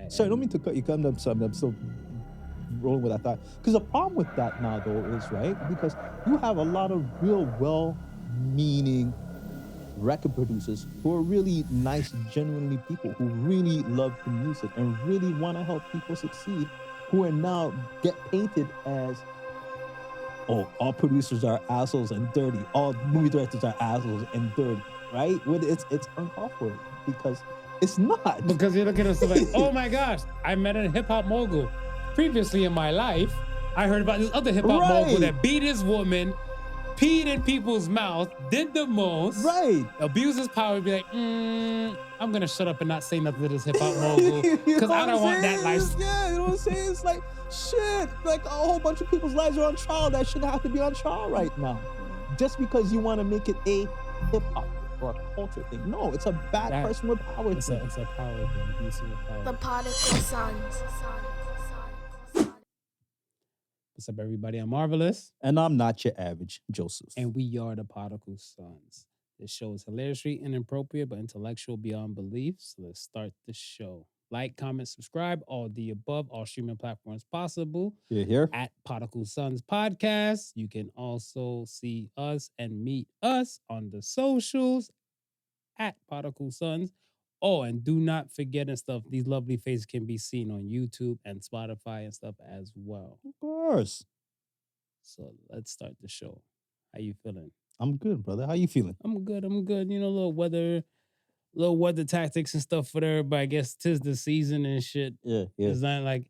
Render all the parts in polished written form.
Sorry, don't mean to cut you. I'm still rolling with that thought. Because the problem with that now, though, is right because you have a lot of real well-meaning record producers who are really nice, genuinely people who really love the music and really want to help people succeed, who are now get painted as, oh, all producers are assholes and dirty, all movie directors are assholes and dirty, right? When it's uncalled for because it's not. Because you're looking at stuff like, oh my gosh, I met a hip hop mogul. Previously in my life, I heard about this other hip hop mogul that beat his woman, peed in people's mouth, did the most, abused his power, be like, I'm gonna shut up and not say nothing to this hip hop mogul because I don't want that life. Yeah, you know what I'm saying? It's like shit. Like a whole bunch of people's lives are on trial that shouldn't have to be on trial right now, just because you want to make it a hip hop or a culture thing. No, it's a bad person with power. It's a power thing. The Podical Sons. What's up, everybody? I'm Marvelous. And I'm not your average Joseph. And we are the Podical Sons. This show is hilariously inappropriate, but intellectual beyond belief. So let's start the show. Like, comment, subscribe, all the above, all streaming platforms possible. You're here. At Podical Sons Podcast. You can also see us and meet us on the socials at Podical Sons. Oh, and do not forget and stuff, these lovely faces can be seen on YouTube and Spotify and stuff as well. Of course. So let's start the show. How you feeling? I'm good, brother. How you feeling? I'm good. You know, little weather tactics and stuff for everybody. I guess 'tis the season and shit. Yeah. It's not like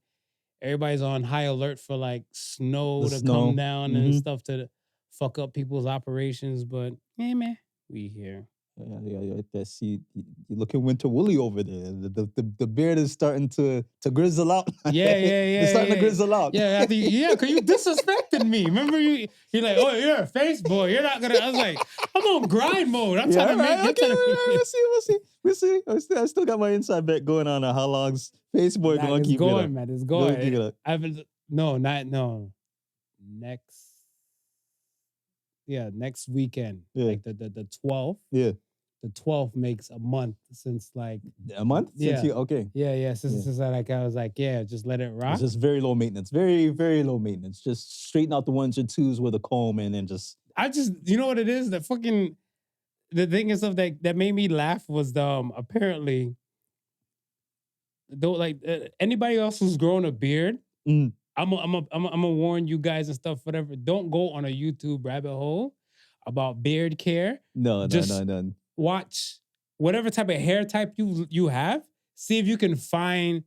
everybody's on high alert for like snow come down and stuff to fuck up people's operations. But hey, man, we here. Yeah. See, you're looking winter woolly over there. The beard is starting to grizzle out. Yeah. It's starting to grizzle out. Yeah, because you disrespected me. Remember you're like, oh, you're a face boy. You're not gonna. I was like, I'm on grind mode. I'm trying to make. We'll see. I still got my inside bet going on how long's face boy gonna keep going, it up. man. It's going. Next weekend. Yeah. Like the 12th. Yeah. The 12th makes a month since like... A month? Yeah. Okay. Yeah. Since I was like, just let it rock. It's just very low maintenance. Very, very low maintenance. Just straighten out the ones and twos with a comb and then just... you know what it is? The thing is stuff that made me laugh was apparently, though, like anybody else who's grown a beard, I'm gonna warn you guys and stuff, whatever. Don't go on a YouTube rabbit hole about beard care. No. Watch whatever type of hair type you have. See if you can find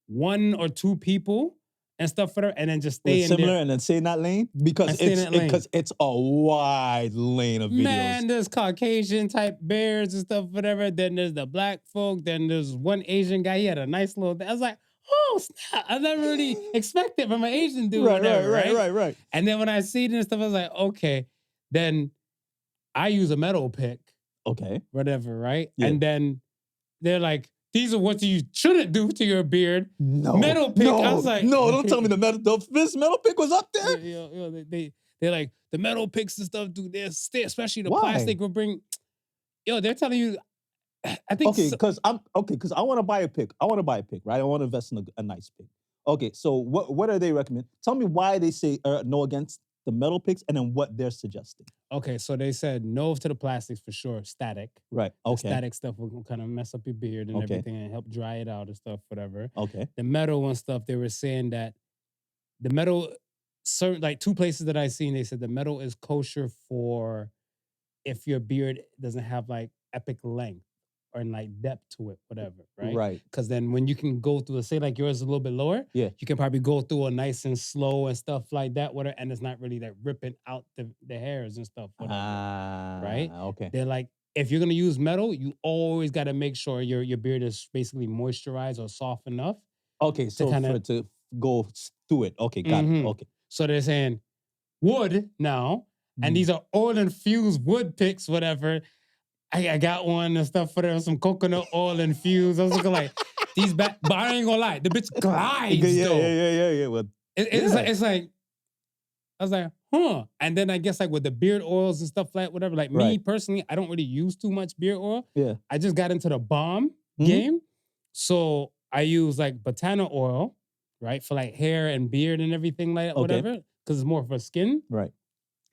one or two people and stuff for and then just stay in similar there. And then stay in that lane because it's a wide lane of videos. Man, there's Caucasian type beards and stuff, whatever. Then there's the black folk. Then there's one Asian guy. He had a nice little. I was like, oh snap! I never really expected from an Asian dude. Right. And then when I see it and stuff, I was like, okay. Then I use a metal pick. Okay. Whatever, right? Yeah. And then they're like, these are what you shouldn't do to your beard. No. Metal pick. I was like, no, don't tell me this metal pick was up there. They're like, the metal picks and stuff, dude, especially the plastic will bring. They're telling you, I think. Because I want to buy a pick. Right? I want to invest in a nice pick. Okay, so what are they recommend? Tell me why they say no against the metal picks and then what they're suggesting. Okay, so they said no to the plastics for sure. Static. Right, okay. The static stuff will kind of mess up your beard and everything and help dry it out and stuff, whatever. Okay. The metal and stuff, they were saying that the metal, certain like two places that I seen, they said the metal is kosher for if your beard doesn't have like epic length or like depth to it, whatever, right? Right. Because then when you can go through, say like yours is a little bit lower, you can probably go through a nice and slow and stuff like that, whatever, and it's not really like ripping out the hairs and stuff, whatever, right? Okay. They're like, if you're gonna use metal, you always got to make sure your beard is basically moisturized or soft enough. Okay, so for it to go through it. Okay, got it. Okay. So they're saying wood now, and these are oil-infused wood picks, whatever. I got one and stuff for them, some coconut oil infused. I was looking like, but I ain't gonna lie, the bitch glides though. Yeah. Well, it's like, I was like, huh. And then I guess like with the beard oils and stuff like whatever, like me personally, I don't really use too much beard oil. Yeah. I just got into the balm game. So I use like botana oil, right, for like hair and beard and everything like that, Okay. whatever, because it's more for skin. Right.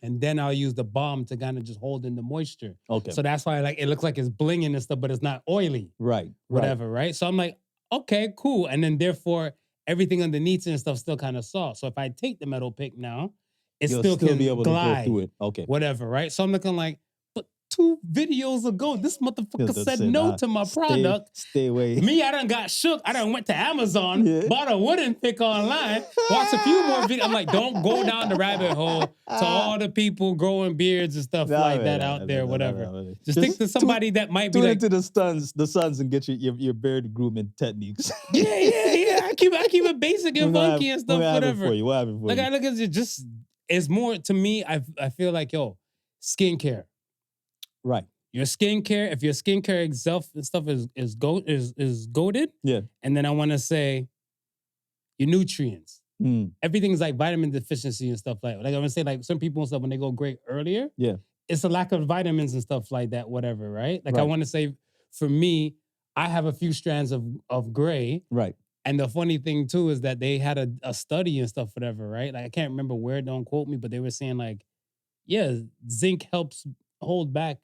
And then I'll use the balm to kind of just hold in the moisture. Okay. So that's why like it looks like it's blinging and stuff, but it's not oily. Right. Whatever, right? So I'm like, okay, cool. And then therefore everything underneath and stuff still kind of soft. So if I take the metal pick now, it You'll still can be able glide, to go through it. Okay. whatever, right? So I'm looking like, but 2 videos ago, this motherfucker Just said said, no to my product. Stay away. Me, I done got shook. I done went to Amazon, Yeah. bought a wooden pick online, watched a few more videos. I'm like, don't go down the rabbit hole to all the people growing beards and stuff like that out there, whatever. Just think to somebody that might be tune like, into the sons and get your beard grooming techniques. yeah. I keep it basic and funky and stuff, whatever. What happened for Like you? I look at it, just it's more to me. I feel like skincare. Right. Your skincare, if your skincare itself and stuff is goated, Yeah. and then I want to say your nutrients. Mm. Everything's like vitamin deficiency and stuff like that. Like I want to say, like some people and stuff when they go gray earlier, Yeah. it's a lack of vitamins and stuff like that, whatever, right? Like I Right. want to say, for me, I have a few strands of gray. Right. And the funny thing too is that they had a study and stuff, whatever, right? Like I can't remember where, don't quote me, but they were saying like, yeah, zinc helps hold back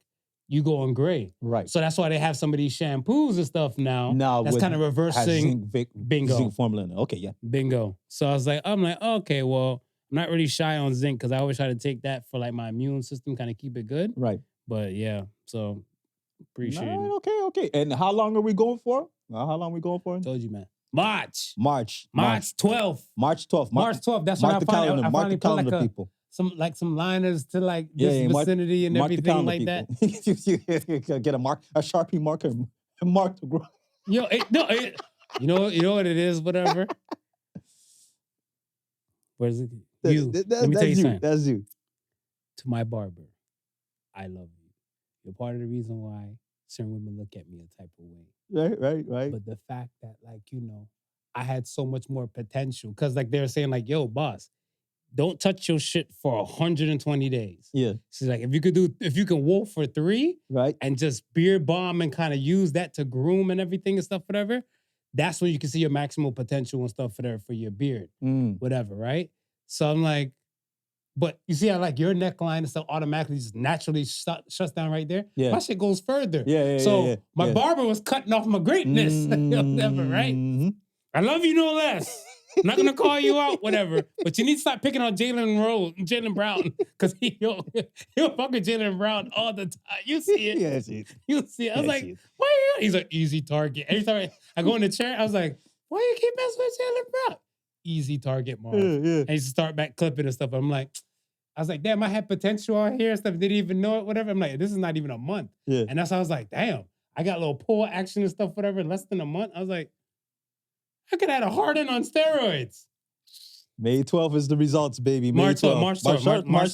you going gray. Right. So that's why they have some of these shampoos and stuff now. That's with- kind of has reversing bingo. zinc formula in it. Okay, yeah. bingo. So I'm like, okay, well, I'm not really shy on zinc because I always try to take that for like my immune system, kind of keep it good. Right. But yeah, so appreciate All it. right, okay. And how long are we going for? How long are we going for? Told you, man. March 12th. March 12th. March 12th. March 12th. That's when mark I the calendar. finally Mark the put like calendar, people. some liners to like this mark- vicinity and Mark the everything calendar, like that. people. Get a Sharpie marker and mark the ground. Yo, you know what it is, whatever. Where's it? You. Let me tell you something. That's you. To my barber, I love you. You're part of the reason why certain women look at me a type of way. Right. But the fact that, like, I had so much more potential. Because, like, they were saying, like, yo, boss, don't touch your shit for 120 days. Yeah. She's like, if you can wolf for 3 Right. and just beard balm and kind of use that to groom and everything and stuff, whatever, that's when you can see your maximal potential and stuff for your beard, whatever, right? So I'm like, but you see how like your neckline and stuff automatically just naturally shuts down right there? Yeah. My shit goes further. Yeah. So my barber was cutting off my greatness, whatever, right? I love you no less. I'm not gonna call you out, whatever. But you need to stop picking on Jalen Brown, because he'll fuck with Jalen Brown all the time. You see it. Yes. You see it. I was like, why are you? He's like, easy target. Every time I go in the chair, I was like, why you keep messing with Jalen Brown? Easy target, Marv. Yeah. And he used to start back clipping and stuff. I was like, damn, I had potential on here and stuff. Didn't even know it, whatever. I'm like, this is not even a month. Yeah. And that's how I was like, damn, I got a little pull action and stuff, whatever, in less than a month. I was like, I could have had a Harden on steroids. May 12th is the results, baby. March 12th. March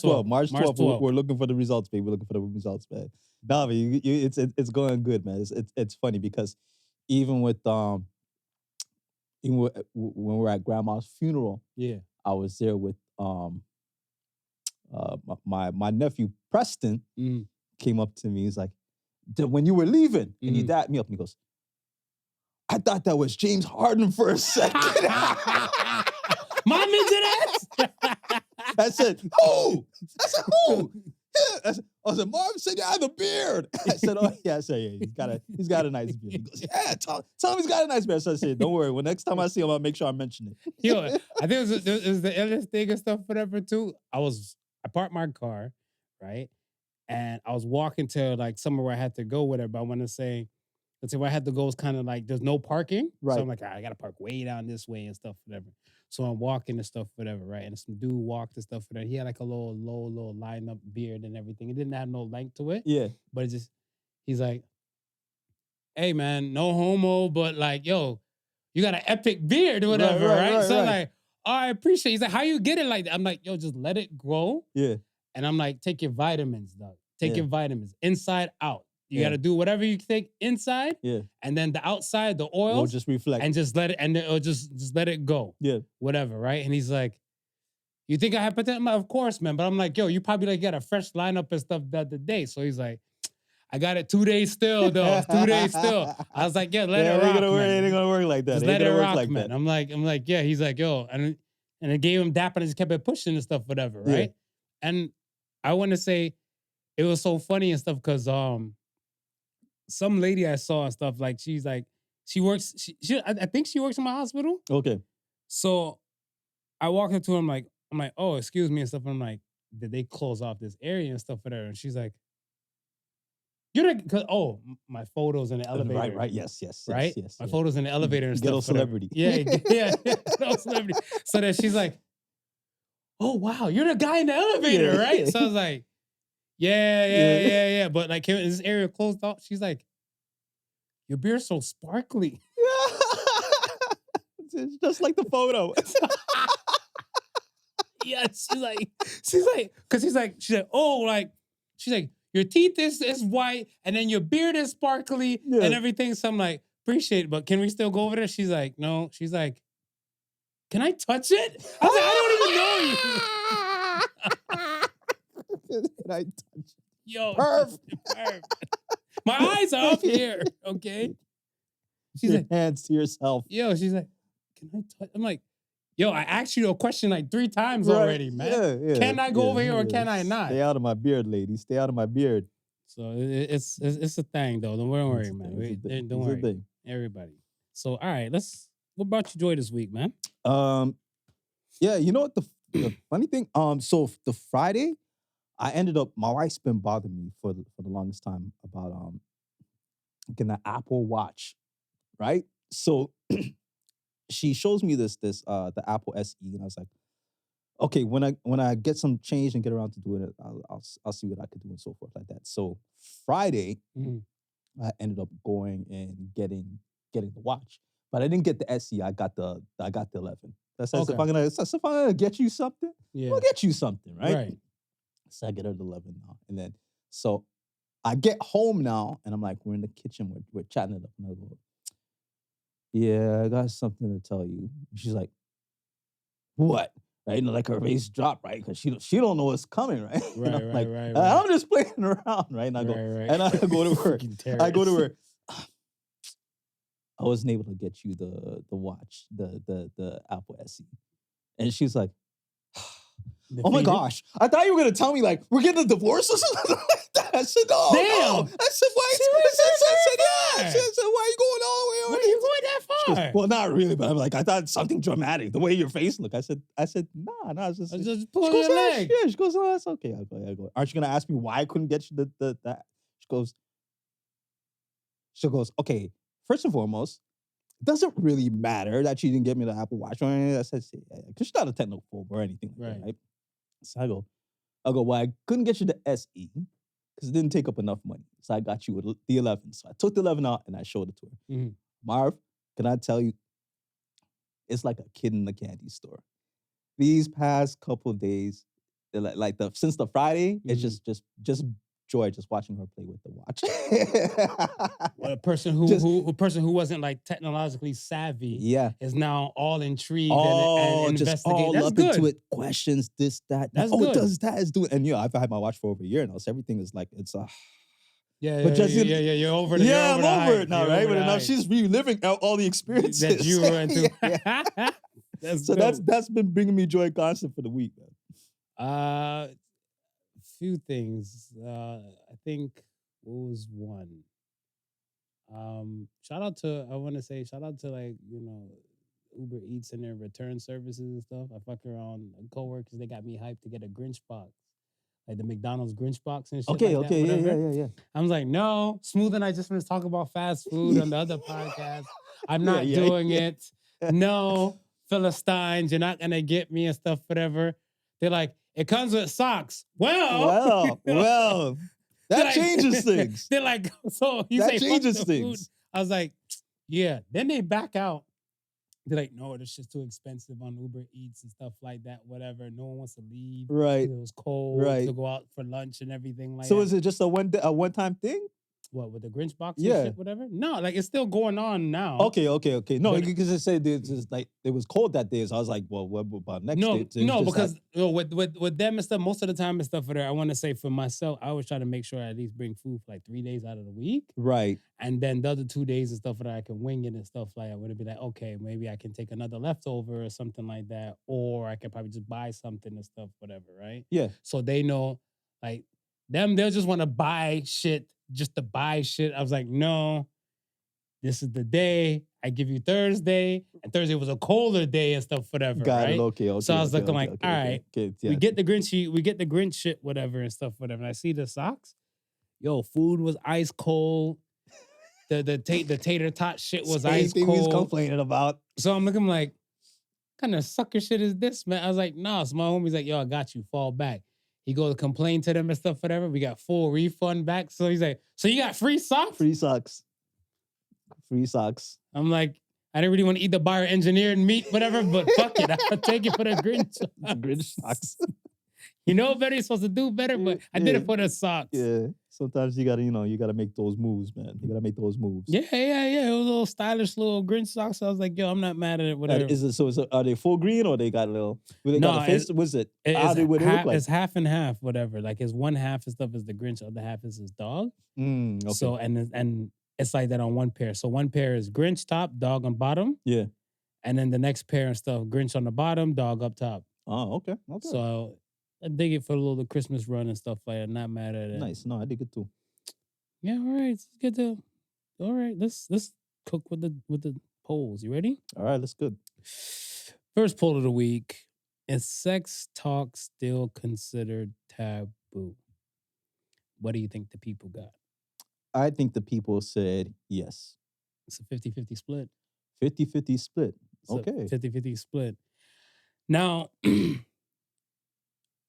12th. We're looking for the results, baby. We're looking for the results, man. Davi, it's going good, man. It's funny because even when we're at grandma's funeral, Yeah. I was there with my nephew Preston. Came up to me. He's like, when you were leaving, and he dapped me up, and he goes, I thought that was James Harden for a second. Mom into that? I said, who? Who? Yeah. I said, Marv said you have a beard. I said, oh yeah. I said, yeah, he's got a nice beard. He goes, yeah, tell him he's got a nice beard. So I said, don't worry. Well, next time I see him, I'll make sure I mention it. Yo, I think it was the illest thing and stuff, whatever, too. I parked my car, right? And I was walking to like somewhere where I had to go, whatever. I want to say, let's say where I had to go is kind of like, there's no parking. Right. So I'm like, I got to park way down this way and stuff, whatever. So I'm walking and stuff, whatever, right? And some dude walked and stuff, whatever. He had like a little line up beard and everything. It didn't have no length to it. Yeah. But he's like, hey man, no homo, but like, yo, you got an epic beard or whatever, right? So I'm like, oh, I appreciate it. He's like, how you get it like that? I'm like, yo, just let it grow. Yeah. And I'm like, take your vitamins, dog. Take Yeah. your vitamins inside out. You Yeah. got to do whatever you take inside. Yeah. And then the outside, the oils. We'll just reflect. And just let it, and it'll just let it go. Yeah. Whatever, right? And he's like, you think I have potential? I'm like, of course, man. But I'm like, yo, you probably like got a fresh lineup and stuff the other day. So he's like, I got it 2 days still, though. It's 2 days still. I was like, yeah, let it rock, It man. ain't gonna work like that. Just let it rock, man. I'm like, yeah. He's like, yo, and I gave him dap and I just kept it pushing and stuff, whatever, right? Yeah. And I want to say it was so funny and stuff because some lady I saw and stuff, like she's like, she works, I think she works in my hospital. Okay. So I walked up to her, I'm like, oh, excuse me and stuff. I'm like, did they close off this area and stuff for her? And she's like, you're the, my photos in the elevator. Right, yes. Right? Yes. My photos in the elevator and stuff. Ghetto celebrity. Yeah, ghetto celebrity. So then she's like, oh, wow, you're the guy in the elevator, right? So I was like, yeah. But like, is this area closed off? She's like, your beard's so sparkly. It's just like the photo. Yeah, she's like, because she's like, your teeth is white, and then your beard is sparkly, and everything. So I'm like, appreciate it, but can we still go over there? She's like, no. She's like, can I touch it? I was like, I don't even know you. Can I touch it? Yo, Perf. My eyes are up here, okay? She's like, hands to yourself. Yo, she's like, can I touch? I'm like, yo, I asked you a question like 3 times already, man. Yeah, can I go over here or can I not? Stay out of my beard, lady. Stay out of my beard. So it's a thing, though. Don't worry, man. Don't worry, everybody. So, all right, what brought you joy this week, man? Yeah, you know what the funny thing? So the Friday, I ended up. My wife's been bothering me for the longest time about getting an Apple Watch, right? So she shows me the Apple SE, and I was like, okay, when I get some change and get around to doing it, I'll see what I could do and so forth like that. So Friday, I ended up going and getting the watch, but I didn't get the SE. I got the 11. That says if I'm gonna get you something, I'll get you something, right? Right. So I get her the 11 now, and then so I get home now, and I'm like, we're in the kitchen, we're chatting it up, and I go, yeah, I got something to tell you. She's like, what? Right? And like her face dropped, right? Because she don't know what's coming, right? Right. I'm just playing around, right? And I go, and I go to her. I go to her. I wasn't able to get you the watch, the Apple SE. And she's like, oh my gosh, I thought you were gonna tell me like we're getting a divorce or something like that. I said, no. Damn. No. I said, why? I said, why are you going all the way over? Why are you going that far? She goes, well, not really, but I'm like, I thought something dramatic. The way your face looked. I said, nah, it's just pull your leg. Yeah, she goes, oh, that's okay. I go. Aren't you gonna ask me why I couldn't get you that? She goes, okay. First and foremost, it doesn't really matter that she didn't get me the Apple Watch or anything. I said, because she's not a technophobe or anything like that, right? So I go, well, I couldn't get you the SE because it didn't take up enough money. So I got you the 11. So I took the 11 out and I showed it to her. Mm-hmm. Marv, can I tell you, it's like a kid in the candy store. These past couple days, since the Friday, it's just joy just watching her play with the watch. Well, a person who wasn't like technologically savvy, is now all intrigued and just investigating. all That's up good. into it. Questions, this, that. That's good. It does that? Is doing, and I've had my watch for over a year now, so everything is like it's you're over it. Yeah, I'm over it now, right? But now she's reliving all the experiences that you were into. That's been bringing me joy constant for the week, man. Few things. I think what was one? Shout out to like, Uber Eats and their return services and stuff. I fuck around coworkers, they got me hyped to get a Grinch box. Like the McDonald's Grinch box and shit. Okay, yeah. I was like, no, Smooth and I just finished talking about fast food on the other podcast. I'm not doing it. No, Philistines, you're not gonna get me and stuff, whatever. They're like, it comes with socks. Well, that changes things. They're like, so you that say changes fuck the things. Food. I was like, yeah. Then they back out. They're like, no, it's just too expensive on Uber Eats and stuff like that, whatever. No one wants to leave. Right. It was cold to go out for lunch and everything like that. So is it just a one-time thing? What, with the Grinch box and Yeah. shit, whatever? No, like it's still going on now. Okay. No, But- because it said it's just like it was cold that day, so I was like, well, what about next No, day? So it was no, just because that- with them and stuff, most of the time and stuff for there, I want to say for myself, I always try to make sure I at least bring food for like 3 days out of the week. right. And then the other 2 days and stuff that I can wing it and stuff like that. Would it be like, okay, maybe I can take another leftover or something like that, or I can probably just buy something and stuff, whatever, right? Yeah. So they know, like them, they'll just want to buy shit just to buy shit. I was like, no, this is the day. I give you Thursday, and Thursday was a colder day and stuff, whatever. Got right? it. Okay. So I was looking like, all right, Okay, we get the Grinch shit, whatever and stuff, whatever. And I see the socks. Yo, food was ice cold. The tater tot shit was Same ice thing cold. he's complaining about. So I'm looking like, what kind of sucker shit is this, man? I was like, nah. So my homie's like, yo, I got you. Fall back. He goes to complain to them and stuff, whatever. We got full refund back. So he's like, so you got free socks? Free socks. Free socks. I'm like, I didn't really want to eat the buyer engineered meat, whatever, but fuck it. I'll take it for the Grinch. The Grinch socks. You know better, you're supposed to do better, but I did it for the socks. Yeah. Sometimes you gotta make those moves, man. You gotta make those moves. Yeah. It was a little stylish little Grinch socks. I was like, yo, I'm not mad at it, whatever. Are they full green or they got a little? They got the face? What's it? How they would look like? It's half and half, whatever. Like his one half and stuff is the Grinch, the other half is his dog. Okay. So and it's like that on one pair. So one pair is Grinch top, dog on bottom. Yeah. And then the next pair and stuff, Grinch on the bottom, dog up top. Oh, okay. So I dig it for a little Christmas run and stuff like that. Not mad at it. Nice. No, I dig it too. Yeah, all right. Let's get to all right. Let's cook with the polls. You ready? All right, that's good. First poll of the week. Is sex talk still considered taboo? What do you think the people got? I think the people said yes. It's a 50-50 split. 50-50 split. It's a Okay. 50-50 split. Now,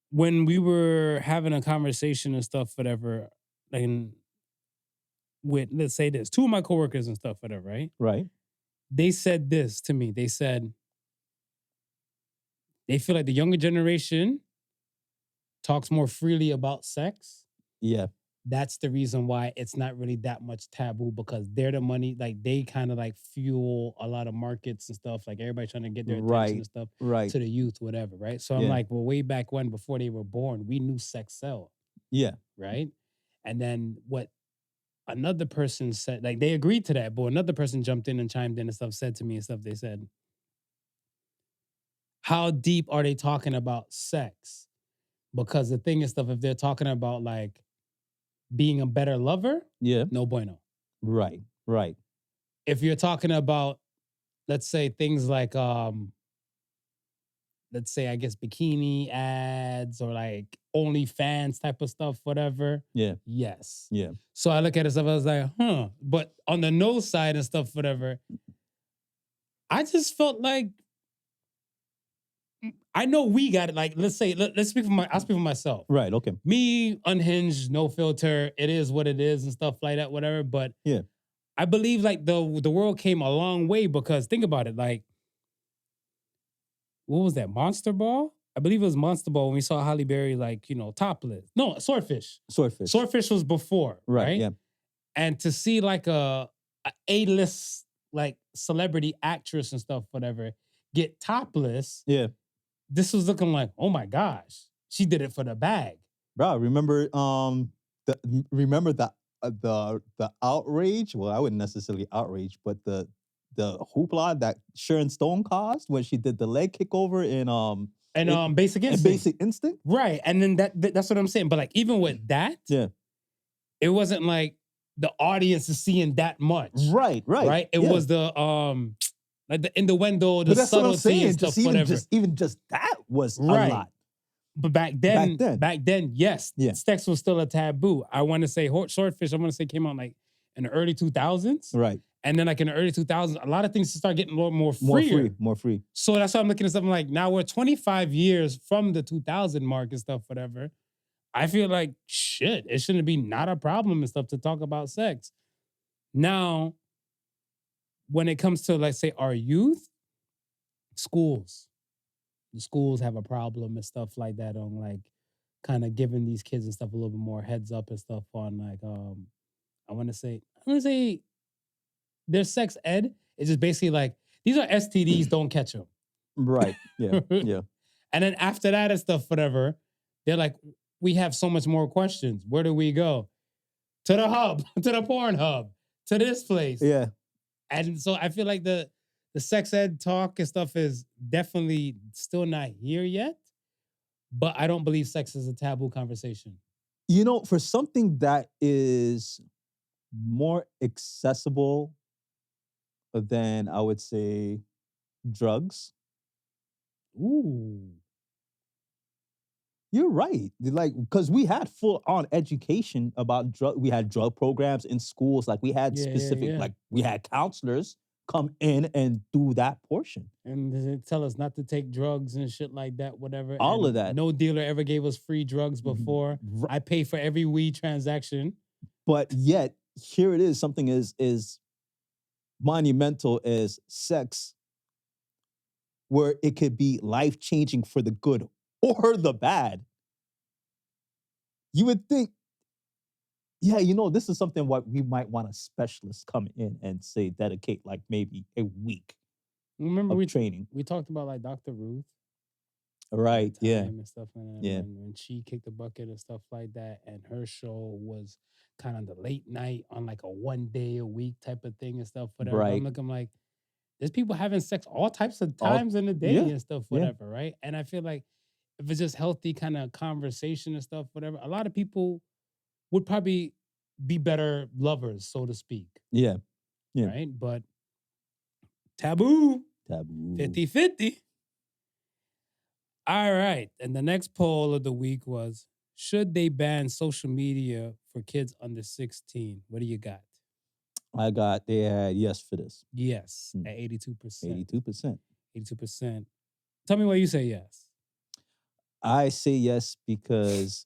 when we were having a conversation and stuff, whatever, and with, let's say this, two of my coworkers and stuff, whatever, right? Right. They said this to me. They said they feel like the younger generation talks more freely about sex. Yeah. That's the reason why it's not really that much taboo, because they're the money, like they kind of like fuel a lot of markets and stuff. Like everybody trying to get their attention and stuff to the youth, whatever, right? So I'm like, well, way back when, before they were born, we knew sex sell. Yeah. Right? And then what another person said, like they agreed to that, but another person jumped in and chimed in and stuff, said to me and stuff, they said, how deep are they talking about sex? Because the thing is stuff, if they're talking about like being a better lover, Yeah. no bueno. Right. Right. If you're talking about, let's say things like, let's say, I guess, bikini ads or like OnlyFans type of stuff, whatever. Yeah. Yes. Yeah. So I look at it stuff, I was like, huh. But on the no side and stuff, whatever, I just felt like, I know we got it. Like, let's say, let's speak for I'll speak for myself. Right. Okay. Me, unhinged, no filter. It is what it is and stuff like that, whatever. But yeah, I believe like the world came a long way, because think about it. Like, what was that? Monster Ball? I believe it was Monster Ball when we saw Halle Berry, like, you know, topless. No, Swordfish. Swordfish was before. Right. Yeah. And to see like a A-list like celebrity actress and stuff, whatever, get topless. Yeah. This was looking like, oh my gosh, she did it for the bag. Bro, remember the outrage? Well, I wouldn't necessarily outrage, but the hoopla that Sharon Stone caused when she did the leg kick over in Basic Instinct. Basic Instinct? Right. And then that's what I'm saying. But like even with that, yeah, it wasn't like the audience is seeing that much. Right. It was the like the innuendo, the but that's subtlety what I'm saying. and stuff, whatever. Even just that was a lot. But back then, yes, sex was still a taboo. I want to say Swordfish, I want to say came out like in the early 2000s. Right. And then like in the early 2000s, a lot of things start getting a little more free. More free. So that's why I'm looking at something like, now we're 25 years from the 2000 mark and stuff, whatever. I feel like, shit, it shouldn't be not a problem and stuff to talk about sex. Now, when it comes to, like, say, our youth, the schools have a problem and stuff like that on, like, kind of giving these kids and stuff a little bit more heads up and stuff on, like, I want to say their sex ed is just basically like, these are STDs, don't catch them. Right. Yeah. Yeah. And then after that and stuff, whatever, they're like, we have so much more questions. Where do we go? To the hub, to the porn hub, to this place. Yeah. And so I feel like the sex ed talk and stuff is definitely still not here yet. But I don't believe sex is a taboo conversation. You know, for something that is more accessible than, I would say, drugs. Ooh. You're right. Like, because we had full on education about we had drug programs in schools. Like, we had specific, like, we had counselors come in and do that portion. And they tell us not to take drugs and shit like that, whatever. All and of that. No dealer ever gave us free drugs before. I pay for every weed transaction. But yet, here it is. Something is monumental as sex, where it could be life-changing for the good or the bad. You would think, yeah, you know, this is something what we might want a specialist come in and say dedicate like maybe a week. Remember of training. We talked about like Dr. Ruth. Right, yeah. And stuff like that. Yeah. When she kicked the bucket and stuff like that, and her show was kind of the late night on like a 1 day a week type of thing and stuff, whatever. Right. I'm looking like, there's people having sex all types of times in the day yeah, and stuff, whatever, right? And I feel like if it's just healthy kind of conversation and stuff, whatever, a lot of people would probably be better lovers, so to speak. Yeah. Yeah. Right? But taboo. Taboo. 50-50. All right. And the next poll of the week was, should they ban social media for kids under 16? What do you got? They had yes for this. Yes, at 82%. 82%. 82%. Tell me why you say yes. I say yes because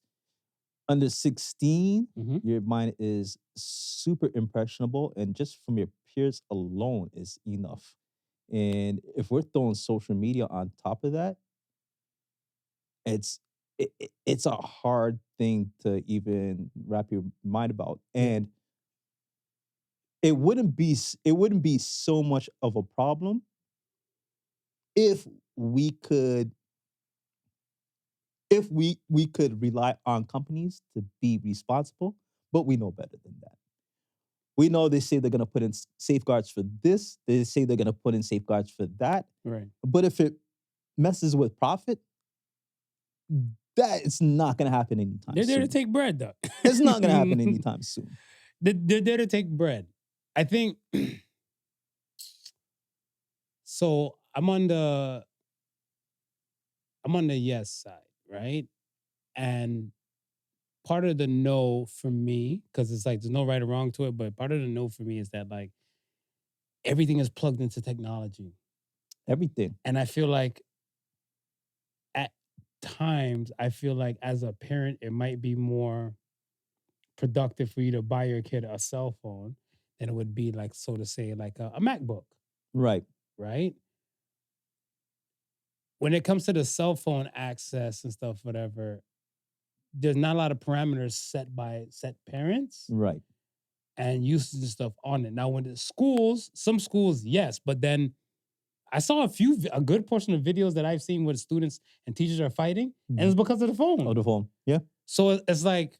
under 16, your mind is super impressionable, and just from your peers alone is enough. And if we're throwing social media on top of that, it's a hard thing to even wrap your mind about. And it wouldn't be so much of a problem if we could rely on companies to be responsible, but we know better than that. We know they say they're going to put in safeguards for this, they say they're going to put in safeguards for that. Right. But if it messes with profit, that is not going to happen anytime soon. They're there to take bread, though. It's not going to happen anytime soon. They're there to take bread. I think, so I'm on the yes side, right? And part of the no for me, because it's like there's no right or wrong to it, but part of the no for me is that like everything is plugged into technology. Everything. And I feel like at times, as a parent, it might be more productive for you to buy your kid a cell phone than it would be like, so to say, like a MacBook. Right. Right? When it comes to the cell phone access and stuff, whatever, there's not a lot of parameters set by parents. Right. And usage and stuff on it. Now, when the schools, some schools, yes, but then I saw a good portion of videos that I've seen where students and teachers are fighting, and it's because of the phone. Oh, the phone. Yeah. So it's like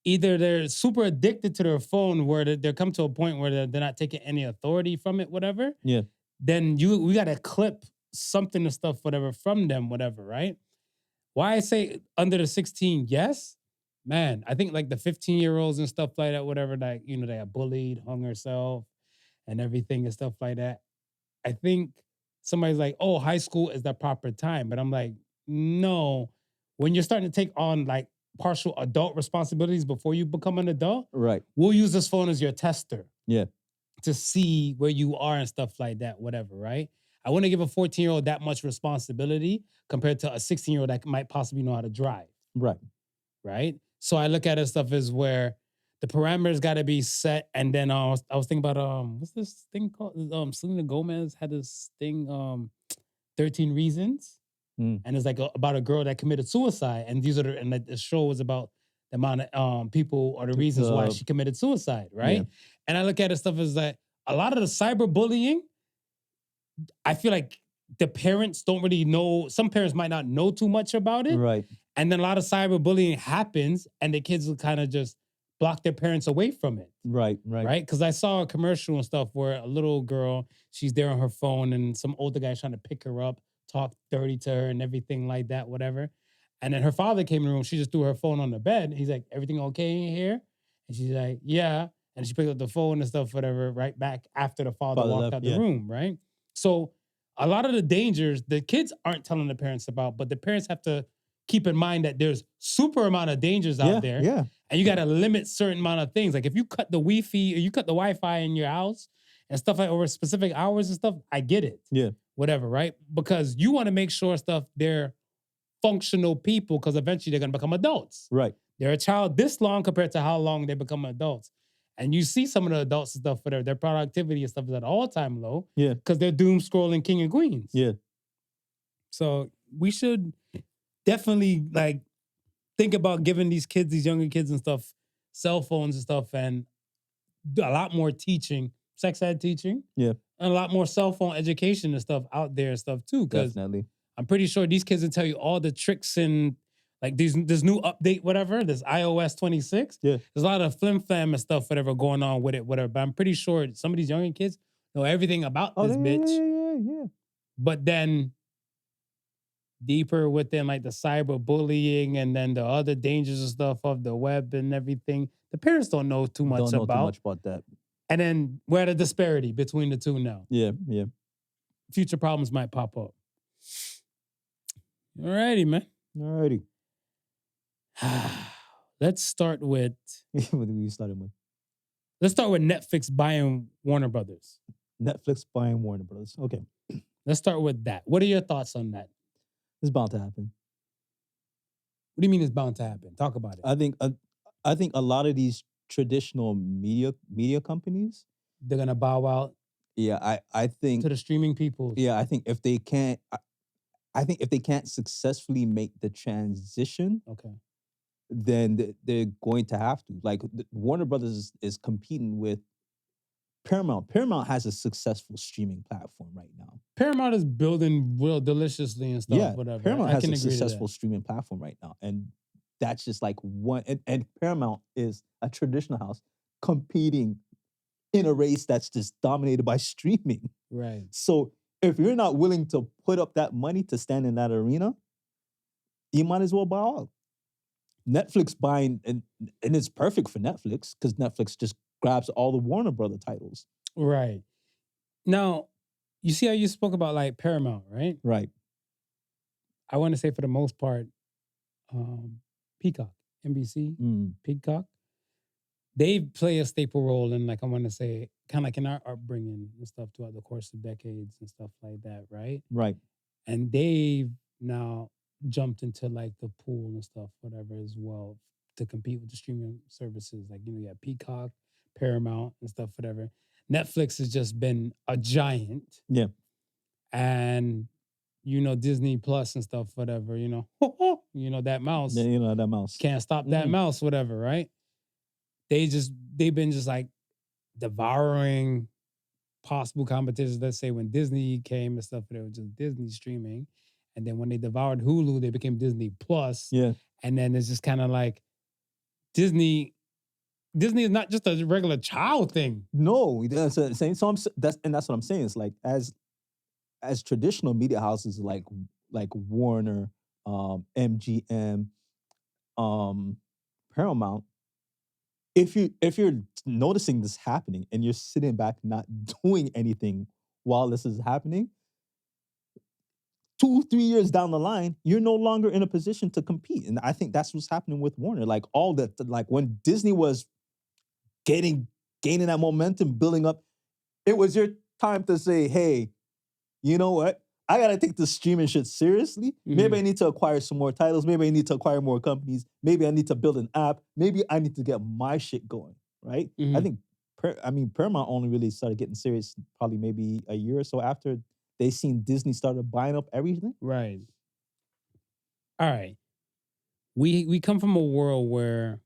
either they're super addicted to their phone where they're come to a point where they're not taking any authority from it, whatever. Yeah. Then we got to clip something and stuff, whatever, from them, whatever, right? Why I say under the 16, yes, man, I think like the 15-year-olds and stuff like that, whatever, like, you know, they got bullied, hung herself and everything and stuff like that. I think somebody's like, oh, high school is the proper time. But I'm like, no, when you're starting to take on like partial adult responsibilities before you become an adult, right? We'll use this phone as your tester. Yeah. To see where you are and stuff like that, whatever, right? I wouldn't give a 14-year-old that much responsibility compared to a 16-year-old that might possibly know how to drive. Right. Right? So I look at it stuff as where the parameters got to be set. And then I was thinking about, what's this thing called? Selena Gomez had this thing, 13 Reasons. And it's like about a girl that committed suicide. And the show was about the amount of people or the reasons why she committed suicide, right? Yeah. And I look at it stuff as that a lot of the cyberbullying, I feel like the parents don't really know. Some parents might not know too much about it. Right. And then a lot of cyberbullying happens and the kids will kind of just block their parents away from it. Right. Right? Because I saw a commercial and stuff where a little girl, she's there on her phone and some older guy's trying to pick her up, talk dirty to her and everything like that, whatever. And then her father came in the room. She just threw her phone on the bed. He's like, everything okay in here? And she's like, yeah. And she picked up the phone and stuff, whatever, right back after the father walked out the room, right? So a lot of the dangers the kids aren't telling the parents about, but the parents have to keep in mind that there's super amount of dangers out there. Yeah. And you got to limit certain amount of things. Like if you cut the Wi-Fi or you cut the Wi-Fi in your house and stuff like over specific hours and stuff, I get it. Yeah. Whatever, right? Because you want to make sure stuff they're functional people because eventually they're going to become adults. Right. They're a child this long compared to how long they become adults. And you see some of the adults and stuff, whatever, their productivity and stuff is at all-time low. Yeah. Because they're doom scrolling king and queens. Yeah. So we should definitely like think about giving these kids, these younger kids and stuff, cell phones and stuff, and do a lot more teaching, sex ed teaching. Yeah. And a lot more cell phone education and stuff out there and stuff too. Because Definitely. I'm pretty sure these kids will tell you all the tricks and like this new update, whatever, this iOS 26. Yeah. There's a lot of flim flam and stuff, whatever, going on with it, whatever. But I'm pretty sure some of these younger kids know everything about this bitch. Yeah. But then deeper within like the cyberbullying and then the other dangers and stuff of the web and everything, the parents don't know too much Don't know about. too much about that. And then we're at a disparity between the two now. Yeah. Future problems might pop up. Alrighty, man. Alrighty. Let's start with What are we starting with? Netflix buying Warner Brothers. Netflix buying Warner Brothers. Okay. Let's start with that. What are your thoughts on that? It's bound to happen. What do you mean it's bound to happen? Talk about it. I think a lot of these traditional media companies, They're gonna bow out yeah, I think to the streaming people. yeah, I think if they can't successfully make the transition, Okay. then they're going to have to. Like Warner Brothers is competing with Paramount. Paramount has a successful streaming platform right now. Paramount is building real deliciously and stuff, Yeah, whatever. Paramount I has can a agree to successful that. streaming platform right now, and that's just like one. And Paramount is a traditional house competing in a race that's just dominated by streaming. Right. So if you're not willing to put up that money to stand in that arena, you might as well buy out. Netflix buying, and it's perfect for Netflix because Netflix just grabs all the Warner Brother titles. Right. Now, you see how you spoke about like Paramount, right? Right. I want to say for the most part, Peacock, NBC, Peacock, they play a staple role in like, I want to say, kind of like in our upbringing and stuff throughout the course of decades and stuff like that, right? Right. And they've now jumped into like the pool and stuff, whatever as well, to compete with the streaming services. Like, you got Peacock, Paramount and stuff, whatever. Netflix has just been a giant. Yeah. And, Disney Plus and stuff, whatever, that mouse. Yeah, that mouse. Can't stop that mouse, whatever, right? They've been just like devouring possible competitions. Let's say when Disney came and stuff, it was just Disney streaming. And then when they devoured Hulu, they became Disney Plus. Yeah. And then it's just kind of like Disney is not just a regular child thing. No, that's what I'm saying. So that's what I'm saying. It's like as traditional media houses like Warner, MGM, Paramount. If you're noticing this happening and you're sitting back not doing anything while this is happening, 2-3 years down the line, you're no longer in a position to compete. And I think that's what's happening with Warner. Like when Disney was gaining that momentum, building up, it was your time to say, hey, you know what? I gotta take this streaming shit seriously. Mm-hmm. Maybe I need to acquire some more titles. Maybe I need to acquire more companies. Maybe I need to build an app. Maybe I need to get my shit going, right? Mm-hmm. I think, Paramount only really started getting serious probably maybe a year or so after they seen Disney started buying up everything. Right. All right. we come from a world where,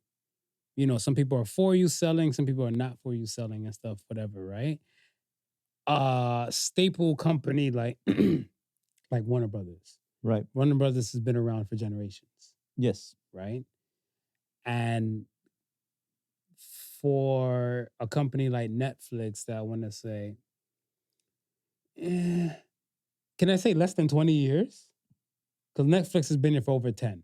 you know, some people are for you selling, some people are not for you selling and stuff, whatever, right? Staple company like like Warner Brothers. Right. Warner Brothers has been around for generations, Yes. right? And for a company like Netflix that I want to say, can I say less than 20 years? Because Netflix has been here for over 10.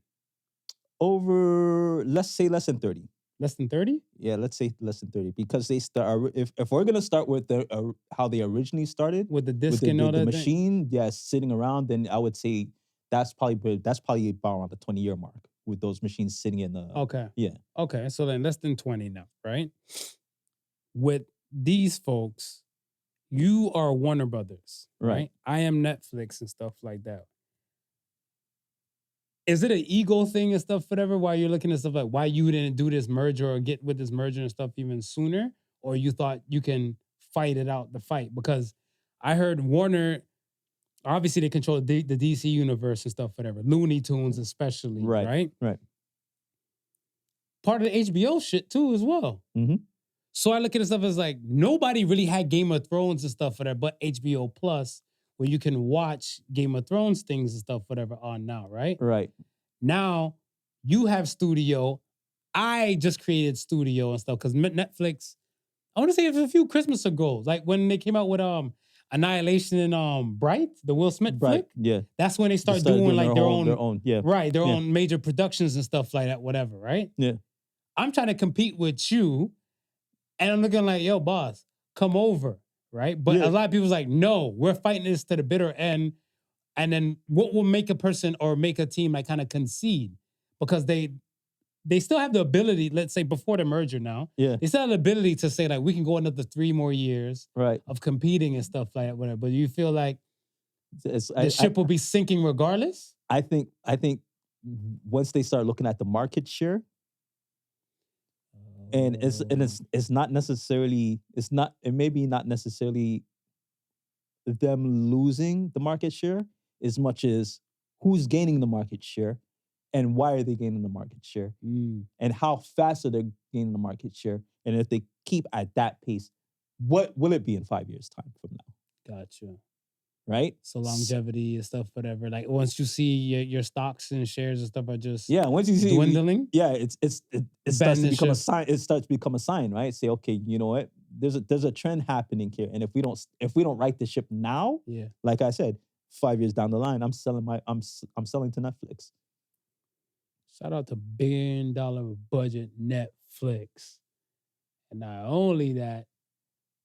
Let's say less than 30. Less than 30? Yeah, let's say less than 30 because they start. If we're gonna start with the how they originally started With the disc with and all the that machine, yeah, sitting around, then I would say that's probably about around the 20-year mark with those machines sitting in the. Okay. Yeah. Okay. So then less than 20 now, right? With these folks, you are Warner Brothers, right? Right. I am Netflix and stuff like that. Is it an ego thing and stuff, whatever, why you're looking at stuff like why you didn't do this merger or get with this merger and stuff even sooner? Or you thought you can fight it out the fight? Because I heard Warner, obviously they control the DC universe and stuff, whatever. Looney Tunes especially, right? Right. Part of the HBO shit too as well. Mhm. So I look at it stuff as like nobody really had Game of Thrones and stuff for that, but HBO Plus, where you can watch Game of Thrones things and stuff, whatever, on now, right? Right. Now you have Studio. I just created Studio and stuff because Netflix, I want to say it was a few Christmas ago, like when they came out with Annihilation and Bright, the Will Smith flick. Yeah. That's when they start doing like their own, yeah. right, their Yeah. own major productions and stuff like that, whatever, right? Yeah. I'm trying to compete with you, and I'm looking like, yo, boss, come over, right? But Yeah. a lot of people's like, no, we're fighting this to the bitter end. And then what will make a person or make a team like kind of concede? Because they still have the ability, let's say before the merger now, Yeah. they still have the ability to say like, we can go another 3 more years Right. of competing and stuff like that, whatever. But you feel like It's- the ship will be sinking regardless? I think once they start looking at the market share, and it's not necessarily it may be not necessarily them losing the market share as much as who's gaining the market share and why are they gaining the market share and how fast are they gaining the market share, and if they keep at that pace, what will it be in 5 years time from now? Gotcha. Right? So longevity and stuff, whatever. Like once you see your stocks and shares and stuff are just once you see dwindling, it starts to become a sign. It starts to become a sign, right? Say, okay, you know what? There's a trend happening here, and if we don't right the ship now, yeah, like I said, 5 years down the line, I'm selling to Netflix. shout out to $1 billion budget Netflix, and not only that,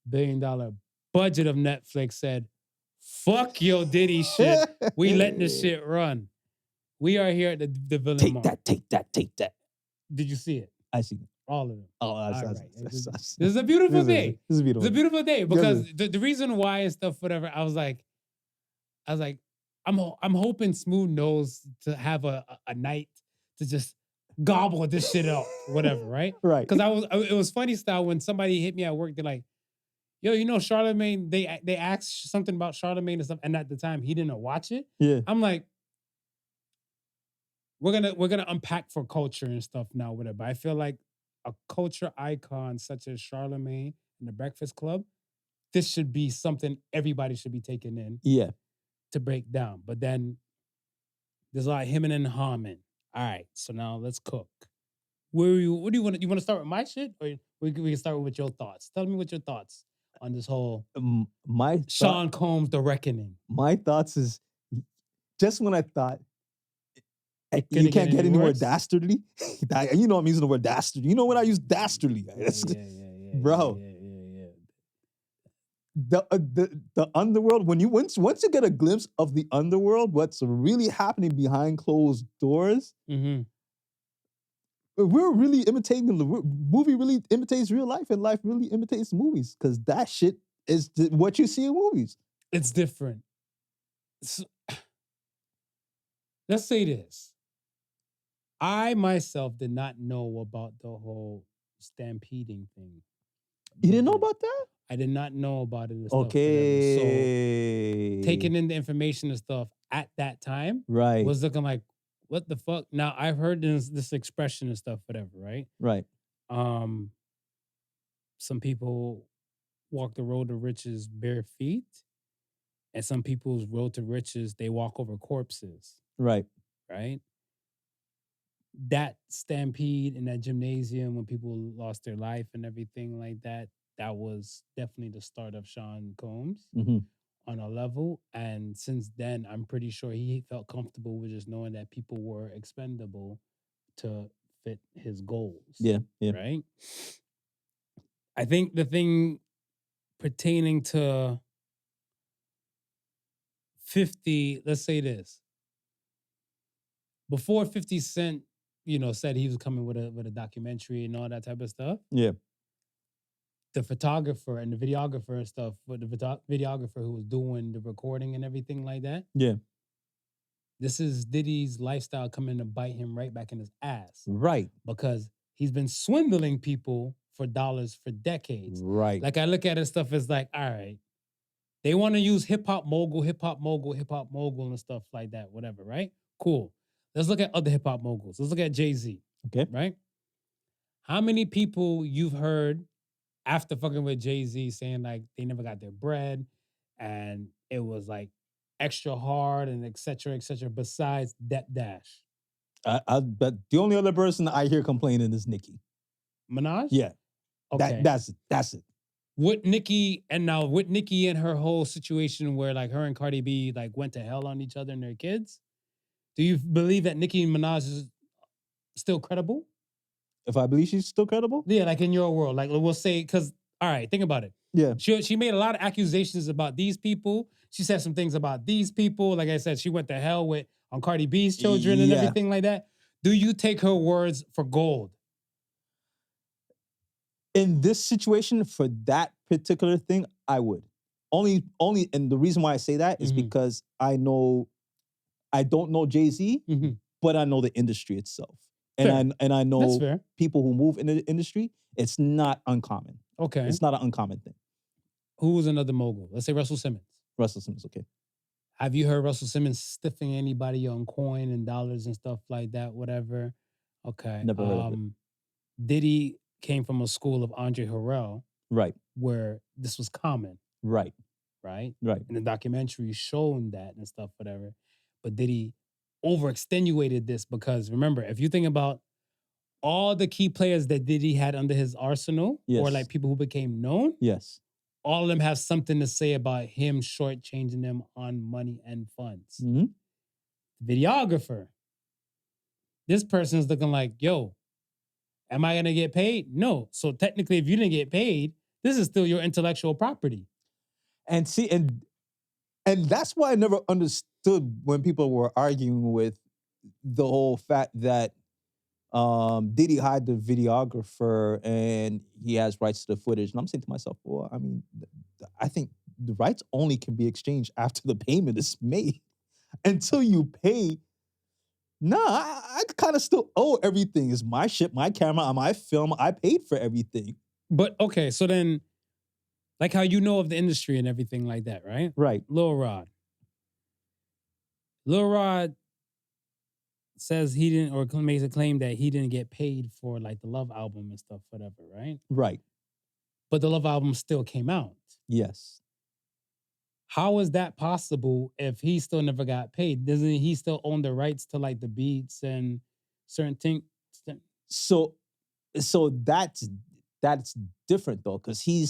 $1 billion budget of Netflix said, "Fuck your Diddy shit. We letting this shit run. We are here at the villain Take mark." take that. Did you see it? I see it. All of them. Oh, All right. that's This is a beautiful day. This is beautiful. It's a beautiful day because the reason why and stuff, whatever. I was like, I'm hoping Smooth knows to have a night to just gobble this shit up, whatever, right? Right. Because it was funny style when somebody hit me at work. They're like, "Yo, you know Charlemagne?" They asked something about Charlemagne and stuff, and at the time he didn't watch it. Yeah. I'm like, we're gonna unpack for culture and stuff now, whatever. But I feel like a culture icon such as Charlemagne and the Breakfast Club, this should be something everybody should be taking in. Yeah. To break down. But then there's a lot of hemming and hawing. All right, so now let's cook. What do you want to? You want to start with my shit, or we can start with your thoughts? Tell me what your thoughts on this whole Sean Combs The Reckoning. My thoughts is just when I thought Can you can't get any more dastardly. You know I'm using the word dastardly. You know when I use dastardly, bro. Yeah. The underworld, once you get a glimpse of the underworld, what's really happening behind closed doors, Mm-hmm. we're really imitating the movie. Really imitates real life, and life really imitates movies because that shit is what you see in movies. It's different. Let's say this. I myself did not know about the whole stampeding thing. You didn't know about that? I did not know about it. And stuff, Okay. so taking in the information and stuff at that time, right, was looking like, what the fuck? Now I've heard this expression and stuff, whatever, right? Right. Um, some people walk the road to riches bare feet, and some people's road to riches they walk over corpses, Right. right? That stampede in that gymnasium when people lost their life and everything like that, that was definitely the start of Sean Combs Mm-hmm. on a level. And since then, I'm pretty sure he felt comfortable with just knowing that people were expendable to fit his goals. Yeah. Yeah. Right. I think the thing pertaining to 50, let's say this. Before 50 Cent, said he was coming with a documentary and all that type of stuff, Yeah. the photographer and the videographer and stuff, but the videographer who was doing the recording and everything like that, Yeah. this is Diddy's lifestyle coming to bite him right back in his ass. Right. Because he's been swindling people for dollars for decades. Right. Like I look at his stuff, it's like, all right, they want to use hip hop mogul, and stuff like that, whatever, right? Cool. Let's look at other hip hop moguls. Let's look at Jay-Z. Okay. Right? How many people you've heard after fucking with Jay-Z saying like they never got their bread and it was like extra hard and et cetera, besides Depp Dash? But the only other person I hear complaining is Nicki. Minaj? Yeah. Okay. That's it. With Nicki and her whole situation where like her and Cardi B like went to hell on each other and their kids, do you believe that Nicki Minaj is still credible? If I believe she's still credible? Yeah, like in your world. Like we'll say, because, all right, think about it. Yeah. She made a lot of accusations about these people. She said some things about these people. Like I said, she went to hell on Cardi B's children and everything like that. Do you take her words for gold? In this situation, for that particular thing, I would. Only, and the reason why I say that is because I don't know Jay-Z, but I know the industry itself. And I know people who move in the industry, it's not uncommon. Okay. It's not an uncommon thing. Who was another mogul? Let's say Russell Simmons. Russell Simmons, okay. Have you heard Russell Simmons stiffing anybody on coin and dollars and stuff like that, whatever? Okay. Never heard of it. Diddy came from a school of Andre Harrell. Right. Where this was common. Right. Right? Right. And the documentary showing that and stuff, whatever. But Diddy overextenuated this because remember, if you think about all the key players that Diddy had under his arsenal, or like people who became known, all of them have something to say about him shortchanging them on money and funds. Videographer. This person's looking like, yo, am I gonna get paid? No. So technically, if you didn't get paid, this is still your intellectual property. And see, and that's why I never understood when people were arguing with the whole fact that Diddy hired the videographer and he has rights to the footage. And I'm saying to myself, well, I mean, I think the rights only can be exchanged after the payment is made. Until you pay, I kind of still owe everything. It's my shit, my camera, my film. I paid for everything. But okay, so then, like how you know of the industry and everything like that, right? Right. Lil Rod. Lil Rod says he didn't, or makes a claim that he didn't get paid for like the Love album and stuff, whatever, right? Right. But the Love album still came out. Yes. How is that possible if he still never got paid? Doesn't he still own the rights to like the beats and certain things? So that's different though, because he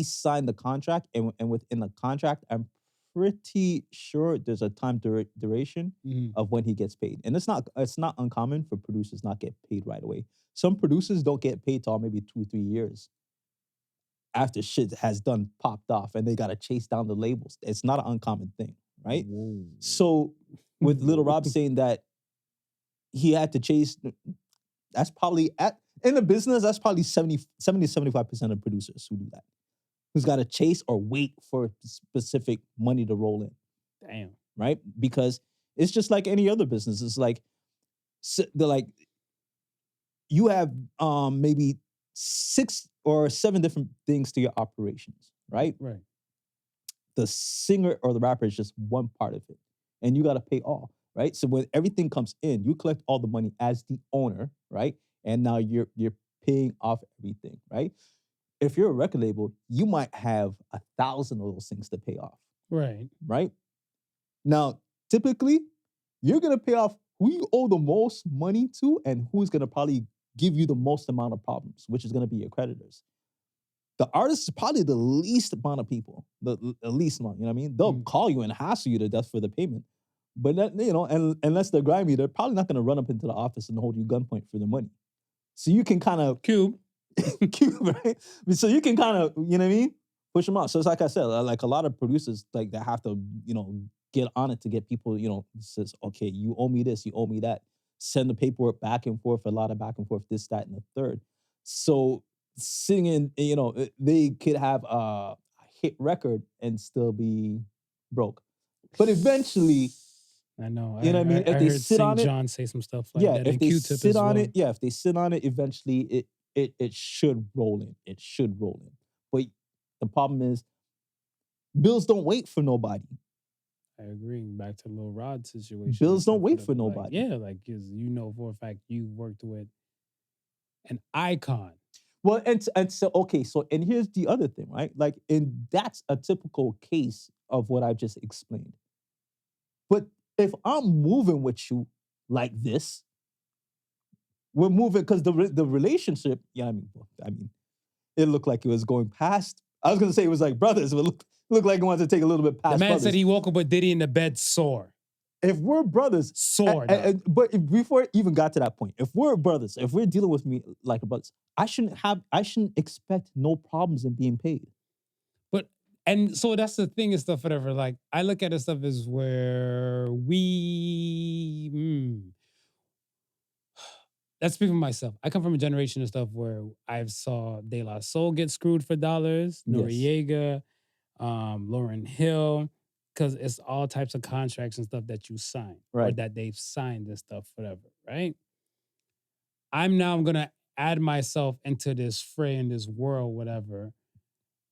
signed the contract, and within the contract, I'm pretty sure there's a time duration of when he gets paid. And it's not uncommon for producers not get paid right away. Some producers don't get paid till maybe 2 or 3 years after shit has done popped off and they gotta chase down the labels. It's not an uncommon thing, right? Whoa. So with Little Rob saying that he had to chase, that's probably in the business, that's probably 70 to 75% of producers who do that. Who's got to chase or wait for specific money to roll in. Damn. Right? Because it's just like any other business. It's like, they're like, you have maybe 6 or 7 different things to your operations, right? Right. The singer or the rapper is just one part of it. And you got to pay all. right? So when everything comes in, you collect all the money as the owner, right? And now you're paying off everything, right? If you're a record label, you might have 1,000 of those things to pay off, Right. right? Now, typically, you're gonna pay off who you owe the most money to and who's gonna probably give you the most amount of problems, which is gonna be your creditors. The artist is probably the least amount of people, the least amount, you know what I mean? They'll call you and hassle you to death for the payment. But that, you know, and unless they're grimy, they're probably not gonna run up into the office and hold you gunpoint for the money. So you can kind of Cube. right? So you can kind of, you know what I mean? Push them out. So it's like I said, like a lot of producers, like they have to, you know, get on it to get people, you know, says, okay, you owe me this, you owe me that. Send the paperwork back and forth, a lot of back and forth, this, that, and the third. So singing, you know, they could have a hit record and still be broke. But eventually, I know. you know what I mean? If I they heard sit on St. it, John say some stuff like yeah, that. if And they Q-Tip sit as on well. it, yeah, if they sit on it, eventually it should roll in. It should roll in. But the problem is, bills don't wait for nobody. I agree. Back to the Lil Rod situation. Bills don't wait for like, nobody. yeah, like 'cause you know for a fact you worked with an icon. Well, and so okay, so and here's the other thing, right? Like, and that's a typical case of what I just explained. But if I'm moving with you like this, we're moving because the relationship, yeah, I mean, it looked like it was going past. I was gonna say it was like brothers, but looked like it wanted to take a little bit past. The man brothers. said he woke up with Diddy in the bed sore. If we're brothers, Sore. but before it even got to that point, if we're brothers, if we're dealing with me like brothers, I shouldn't expect no problems in being paid. And so that's the thing and stuff, whatever. Like, I look at it stuff as where let's speak for myself. I come from a generation of stuff where I saw De La Soul get screwed for dollars, Noriega, Lauryn Hill, because it's all types of contracts and stuff that you sign or that they've signed and stuff, whatever, right? I'm now gonna add myself into this fray in this world, whatever,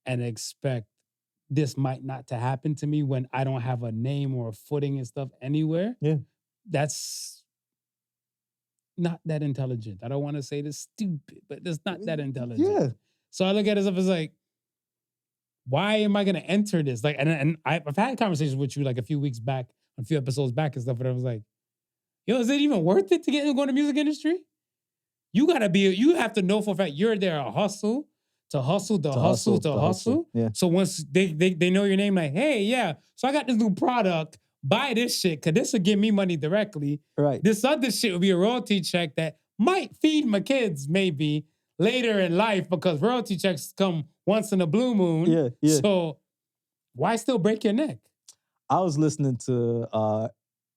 and expect this might not to happen to me when I don't have a name or a footing and stuff anywhere. Yeah. That's not that intelligent. I don't want to say this stupid, but it's not that intelligent. Yeah. So I look at it as like, why am I going to enter this? Like, and I've had conversations with you like a few weeks back, a few episodes back and stuff, but I was like, yo, is it even worth it to get into going to the music industry? You have to know for a fact you're there to hustle. Yeah. So once they know your name, like, hey, yeah, so I got this new product, buy this shit, because this will give me money directly. Right. This other shit will be a royalty check that might feed my kids maybe later in life because royalty checks come once in a blue moon. Yeah, yeah. So why still break your neck? I was listening to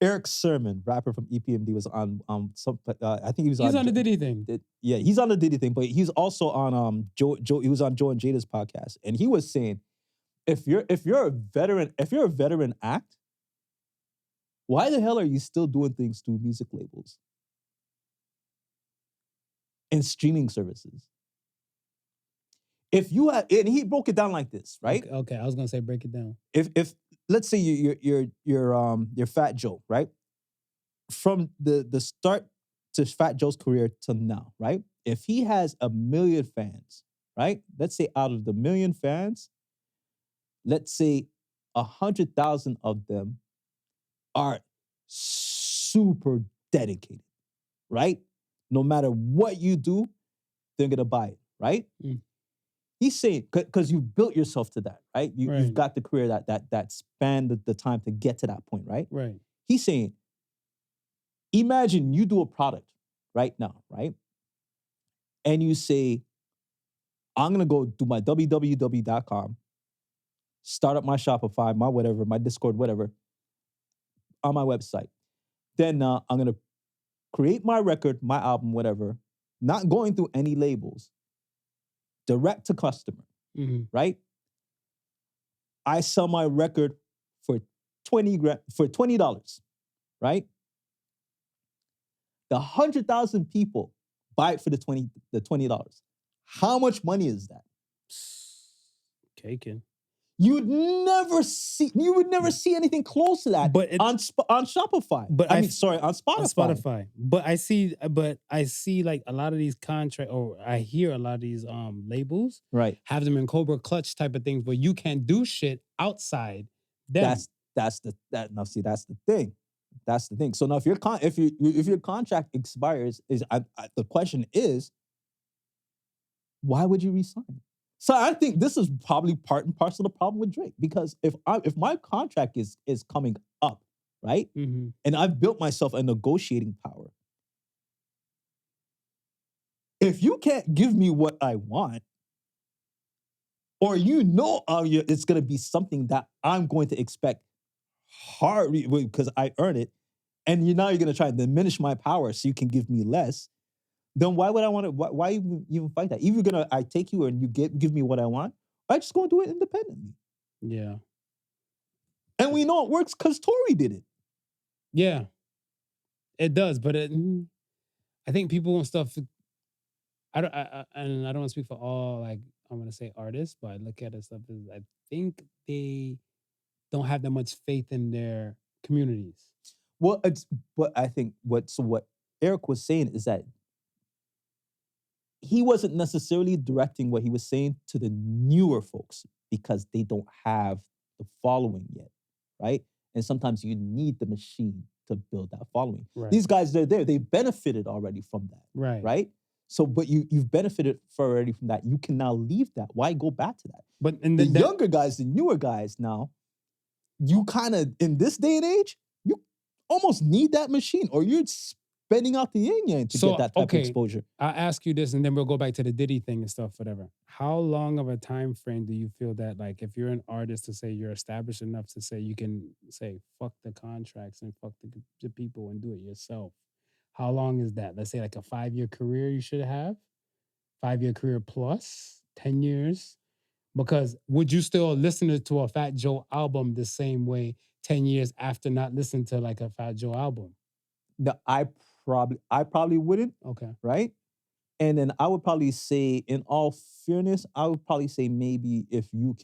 Eric Sermon, rapper from EPMD, was on some. I think he was He's on the Diddy thing. Yeah, he's on the Diddy thing, but he's also on Joe. He was on Joe and Jada's podcast, and he was saying, if you're a veteran act, why the hell are you still doing things through music labels and streaming services? If you have, and he broke it down like this, right? Okay, I was gonna say break it down. If let's say you're Fat Joe, right? From the start to Fat Joe's career to now, right? If he has 1 million fans, right? Let's say out of the 1 million fans, let's say 100,000 of them are super dedicated, right? No matter what you do, they're gonna buy it, right? He's saying, because you've built yourself to that, right? You've got the career that spanned the time to get to that point, right? Right. He's saying, imagine you do a product right now, right? And you say, I'm gonna go do my www.com, start up my Shopify, my whatever, my Discord, whatever, on my website. Then I'm gonna create my record, my album, whatever, not going through any labels. Direct to customer, right? I sell my record for $20, right? The 100,000 people buy it for the $20. How much money is that? Caking. You would never see anything close to that But on Shopify. but I I mean, f- sorry, on Spotify. on Spotify. But I see like a lot of these contract, or I hear a lot of these labels Right. have them in Cobra Clutch type of things where you can't do shit outside them. That's the thing. That's the thing. So now if your contract expires, the question is, why would you resign? So I think this is probably part and parcel of the problem with Drake, because if my contract is coming up, right, Mm-hmm. and I've built myself a negotiating power, if you can't give me what I want, or it's going to be something that I'm going to expect hard because I earn it, and you're going to try to diminish my power so you can give me less, then why would I want to? Why even fight that? If I take you and you give me what I want, I just go and do it independently. Yeah. And we know it works because Tory did it. Yeah. It does, but I think people and stuff. And I don't want to speak for all, like, I'm gonna say artists, but I look at it stuff as I think they don't have that much faith in their communities. Well, but I think what Eric was saying is that he wasn't necessarily directing what he was saying to the newer folks because they don't have the following yet, right? And sometimes you need the machine to build that following. Right. These guys, they're there. They benefited already from that, right? So, but you've benefited already from that. You can now leave that. Why go back to that? But the younger guys, the newer guys now, you kind of, in this day and age, you almost need that machine, or you're spending out the yin-yang to get that type of exposure. I'll ask you this, and then we'll go back to the Diddy thing and stuff, whatever. How long of a time frame do you feel that, like, if you're an artist, to say you're established enough to say you can say, fuck the contracts and fuck the people and do it yourself? How long is that? Let's say like a 5-year career you should have? 5-year career plus? 10 years? Because would you still listen to a Fat Joe album the same way 10 years after not listening to like a Fat Joe album? No, I probably wouldn't. Okay. Right? And then I would probably say, in all fairness, I would probably say maybe if you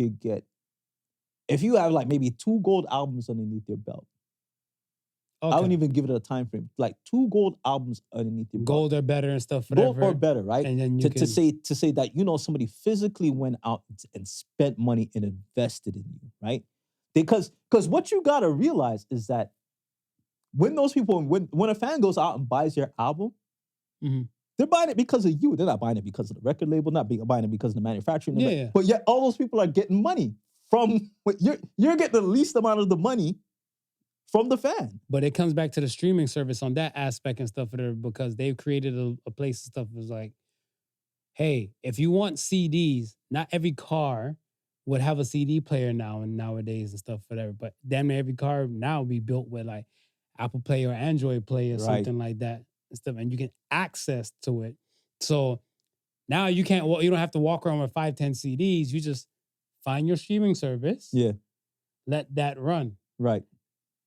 have like maybe 2 gold albums underneath your belt. Okay. I wouldn't even give it a time frame. Like 2 gold albums underneath your belt. Gold or better and stuff, whatever. Gold or better, right? And then to say that, somebody physically went out and spent money and invested in you, right? Because what you gotta realize is that when those people, when a fan goes out and buys your album, they're buying it because of you. They're not buying it because of the record label, not buying it because of the manufacturing. Yeah. But yet all those people are getting money from, you're getting the least amount of the money from the fan. But it comes back to the streaming service on that aspect and stuff, because they've created a place and stuff that was like, hey, if you want CDs, not every car would have a CD player nowadays and stuff, whatever. But damn near every car now be built with like Apple Play or Android Play or something like that and stuff, and you can access to it. So now you don't have to walk around with 5-10 CDs. You just find your streaming service. Yeah. Let that run. Right.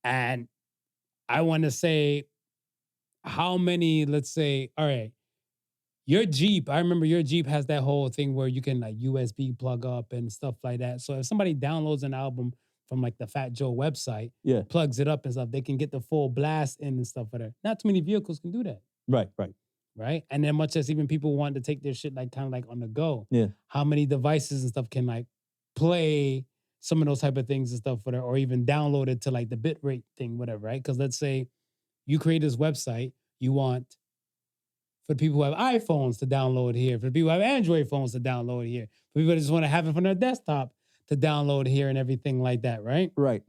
And I want to say, how many, let's say, all right, your Jeep, I remember your Jeep has that whole thing where you can like USB plug up and stuff like that. So if somebody downloads an album from like the Fat Joe website, plugs it up and stuff, they can get the full blast in and stuff. Not too many vehicles can do that. Right. And then much as even people want to take their shit like kind of like on the go. Yeah. How many devices and stuff can like play some of those type of things and stuff, or even download it to like the bitrate thing, whatever, right? Because let's say you create this website, you want for the people who have iPhones to download here, for the people who have Android phones to download here, for people that just want to have it from their desktop to download here and everything like that, right? Right.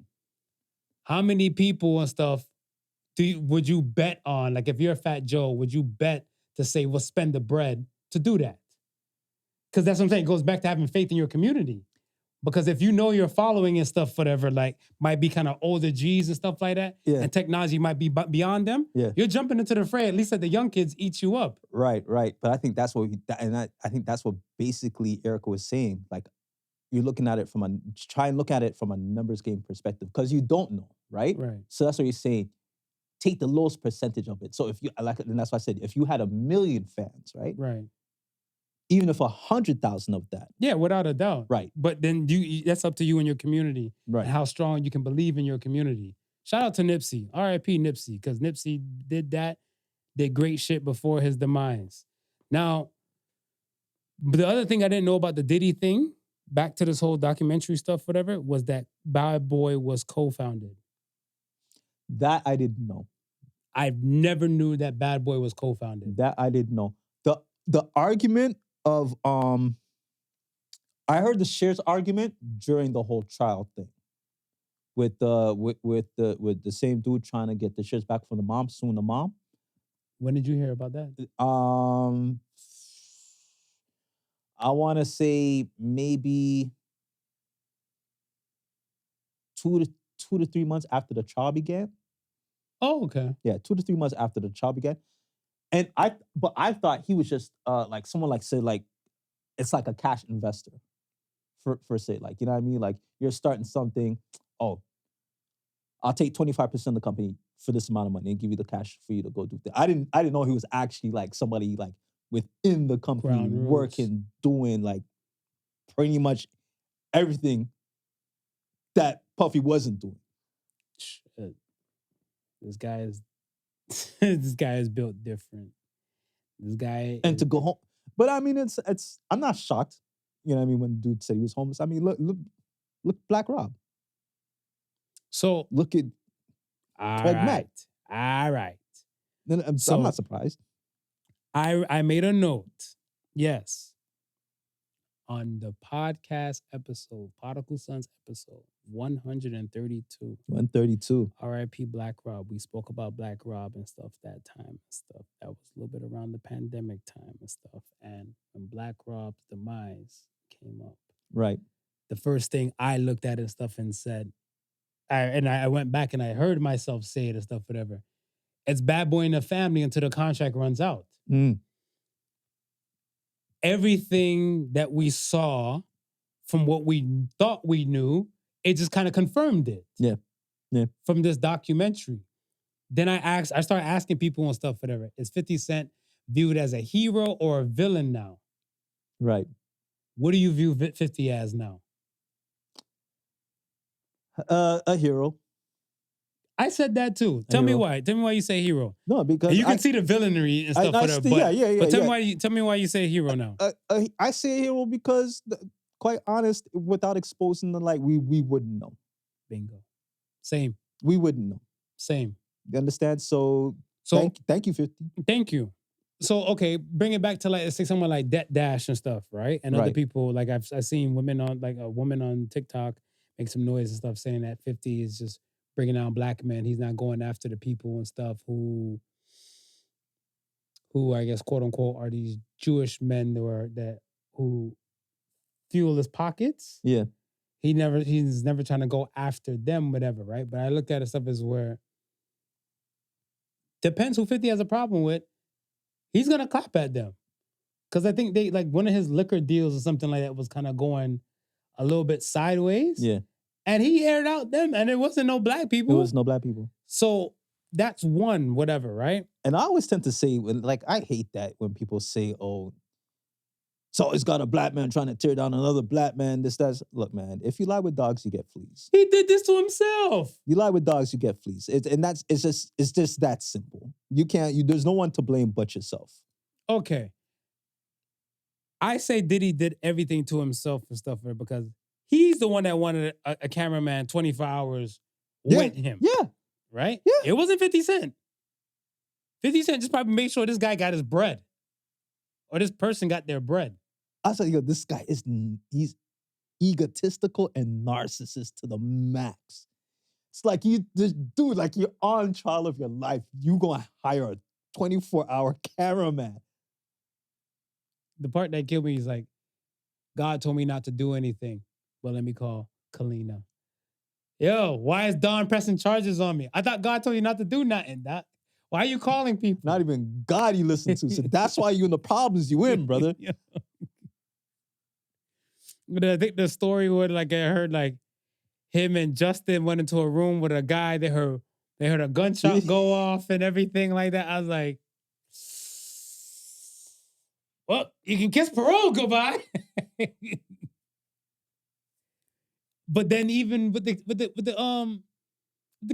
How many people and stuff would you bet on? Like if you're a Fat Joe, would you bet to say, we'll spend the bread to do that? Because that's what I'm saying. It goes back to having faith in your community. Because if you know your following and stuff, whatever, like might be kind of older G's and stuff like that, and technology might be beyond them, you're jumping into the fray. At least let the young kids eat you up. Right. But I think that's what, I think that's what basically Erica was saying. Like, you're looking at it try and look at it from a numbers game perspective, because you don't know, right? So that's what you're saying. Take the lowest percentage of it. So if you, and that's why I said, if you had 1 million fans, right? Even if 100,000 of that. Yeah, without a doubt. Right. But then that's up to you and your community. Right. And how strong you can believe in your community. Shout out to Nipsey. R.I.P. Nipsey. Because Nipsey did great shit before his demise. Now, but the other thing I didn't know about the Diddy thing, back to this whole documentary stuff, whatever, was that Bad Boy was co-founded. That I didn't know. I never knew that Bad Boy was co-founded. That I didn't know. The argument of I heard the shares argument during the whole trial thing with the same dude trying to get the shares back from the mom, suing the mom. When did you hear about that? I want to say maybe 2 to 3 months after the trial began. Oh, okay. Yeah, 2 to 3 months after the trial began. And I thought he was just like someone like said like it's like a cash investor for say, like, you know what I mean? Like you're starting something, oh, I'll take 25% of the company for this amount of money and give you the cash for you to go do things. I didn't know he was actually like somebody like within the company working, doing like pretty much everything that Puffy wasn't doing. Shit. This guy is built different. This guy and to go home. But I mean, it's I'm not shocked. You know what I mean? When the dude said he was homeless. I mean, look Black Rob. So look at Craig Mack. All right. I'm not surprised. I made a note. Yes. On the podcast episode, Podical Sons episode 132. 132. R.I.P. Black Rob. We spoke about Black Rob and stuff that time and stuff. That was a little bit around the pandemic time and stuff. And when Black Rob's demise came up, right, the first thing I looked at and stuff and said, I went back and I heard myself say it and stuff, whatever. It's Bad Boy in the family until the contract runs out. Everything that we saw from what we thought we knew, it just kind of confirmed it. Yeah. From this documentary. Then I started asking people and stuff, whatever. Is 50 Cent viewed as a hero or a villain now? Right. What do you view 50 as now? A hero. I said that too. Tell me why. Tell me why you say hero. No, because and you can see the villainy and stuff. But tell me why you say hero now. I say hero because, quite honest, without exposing the light, we wouldn't know. Bingo. Same. We wouldn't know. Same. You understand? So thank you, 50. Thank you. So, okay, bring it back to like, let's say someone like Det Dash and stuff, right? And other people, like I've seen women on, like a woman on TikTok make some noise and stuff saying that 50 is just bringing down black men. He's not going after the people and stuff who I guess, quote unquote, are these Jewish men who fuel his pockets. Yeah. He's never trying to go after them, whatever, right? But I looked at it stuff as where depends who 50 has a problem with. He's gonna clap at them. Cause I think they like one of his liquor deals or something like that was kind of going a little bit sideways. Yeah. And he aired out them, and it wasn't no black people. It was no black people. So that's one, whatever, right? And I always tend to say, like, I hate that when people say, oh, so it's got a black man trying to tear down another black man. Look, man, if you lie with dogs, you get fleas. He did this to himself. You lie with dogs, you get fleas. It's just that simple. There's no one to blame but yourself. Okay. I say Diddy did everything to himself and stuff because he's the one that wanted a cameraman 24 hours with him. Yeah. Right? Yeah. It wasn't 50 Cent. 50 Cent just probably made sure this guy got his bread. Or this person got their bread. I said, this guy he's egotistical and narcissist to the max. It's like like you're on trial of your life. You gonna hire a 24-hour cameraman. The part that killed me is like, God told me not to do anything. Well, let me call Kalina. Yo, why is Don pressing charges on me? I thought God told you not to do nothing, Doc. Why are you calling people? Not even God you listen to. So that's why you in the problems you in, brother. Yeah. But I think the story would, like, I heard, like, him and Justin went into a room with a guy. They heard a gunshot go off and everything like that. I was like, well, you can kiss parole goodbye. But then even with the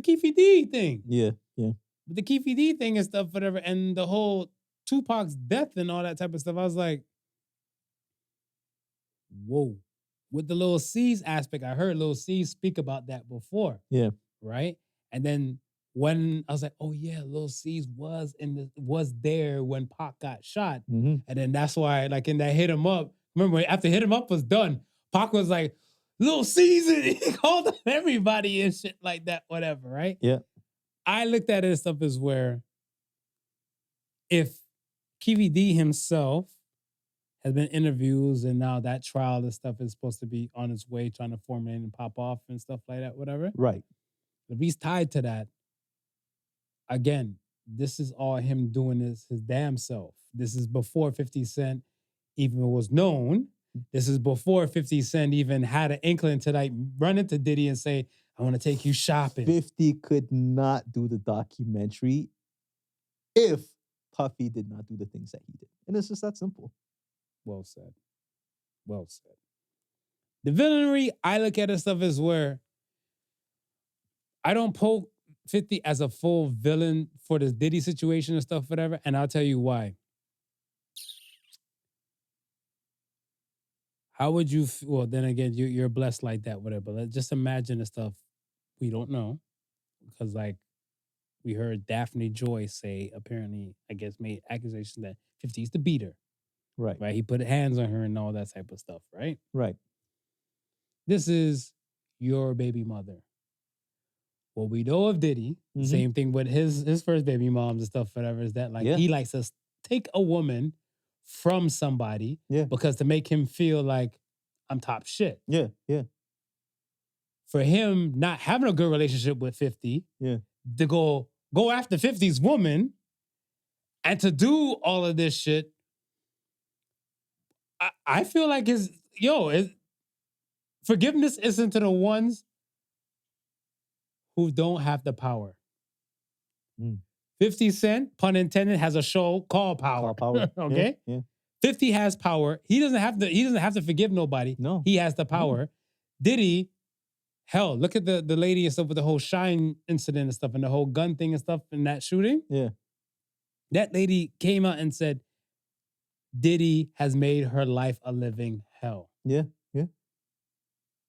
Keefy D thing, Yeah, yeah. with the Keefy D thing and stuff, whatever, and the whole Tupac's death and all that type of stuff, I was like, whoa. With the Lil C's aspect, I heard Lil C speak about that before. Yeah. Right. And then when I was like, oh yeah, Lil C's was there when Pac got shot. Mm-hmm. And then that's why, like in that Hit 'Em Up, remember after Hit 'Em Up was done, Pac was like, Lil C's, and he called up everybody and shit like that, whatever, right? Yeah. I looked at it as stuff as where if KVD himself has been interviews and now that trial and stuff is supposed to be on its way, trying to formulate and pop off and stuff like that, whatever. Right. If he's tied to that, again, this is all him doing this his damn self. This is before 50 Cent even was known. This is before 50 Cent even had an inkling to like run into Diddy and say, I want to take you shopping. 50 could not do the documentary if Puffy did not do the things that he did. And it's just that simple. Well said. Well said. The villainy, I look at it stuff as where I don't poke 50 as a full villain for this Diddy situation and stuff, whatever. And I'll tell you why. How would you, well, then again, you're blessed like that, whatever. But let's just imagine the stuff we don't know. Because like we heard Daphne Joy say, apparently, I guess, made accusations that 50 is the beater. Right. Right. He put hands on her and all that type of stuff, right? Right. This is your baby mother. What we know of Diddy, same thing with his first baby moms and stuff, whatever, is that like he likes to take a woman from somebody because to make him feel like I'm top shit. Yeah, yeah. For him not having a good relationship with 50, to go after 50's woman and to do all of this shit, I feel like forgiveness isn't to the ones who don't have the power. 50 Cent, pun intended, has a show called Power. Okay? Yeah. 50 has power. He doesn't have to forgive nobody. No. He has the power. Diddy, hell, look at the lady and stuff with the whole Shine incident and stuff and the whole gun thing and stuff in that shooting. Yeah. That lady came out and said, Diddy has made her life a living hell. Yeah, yeah.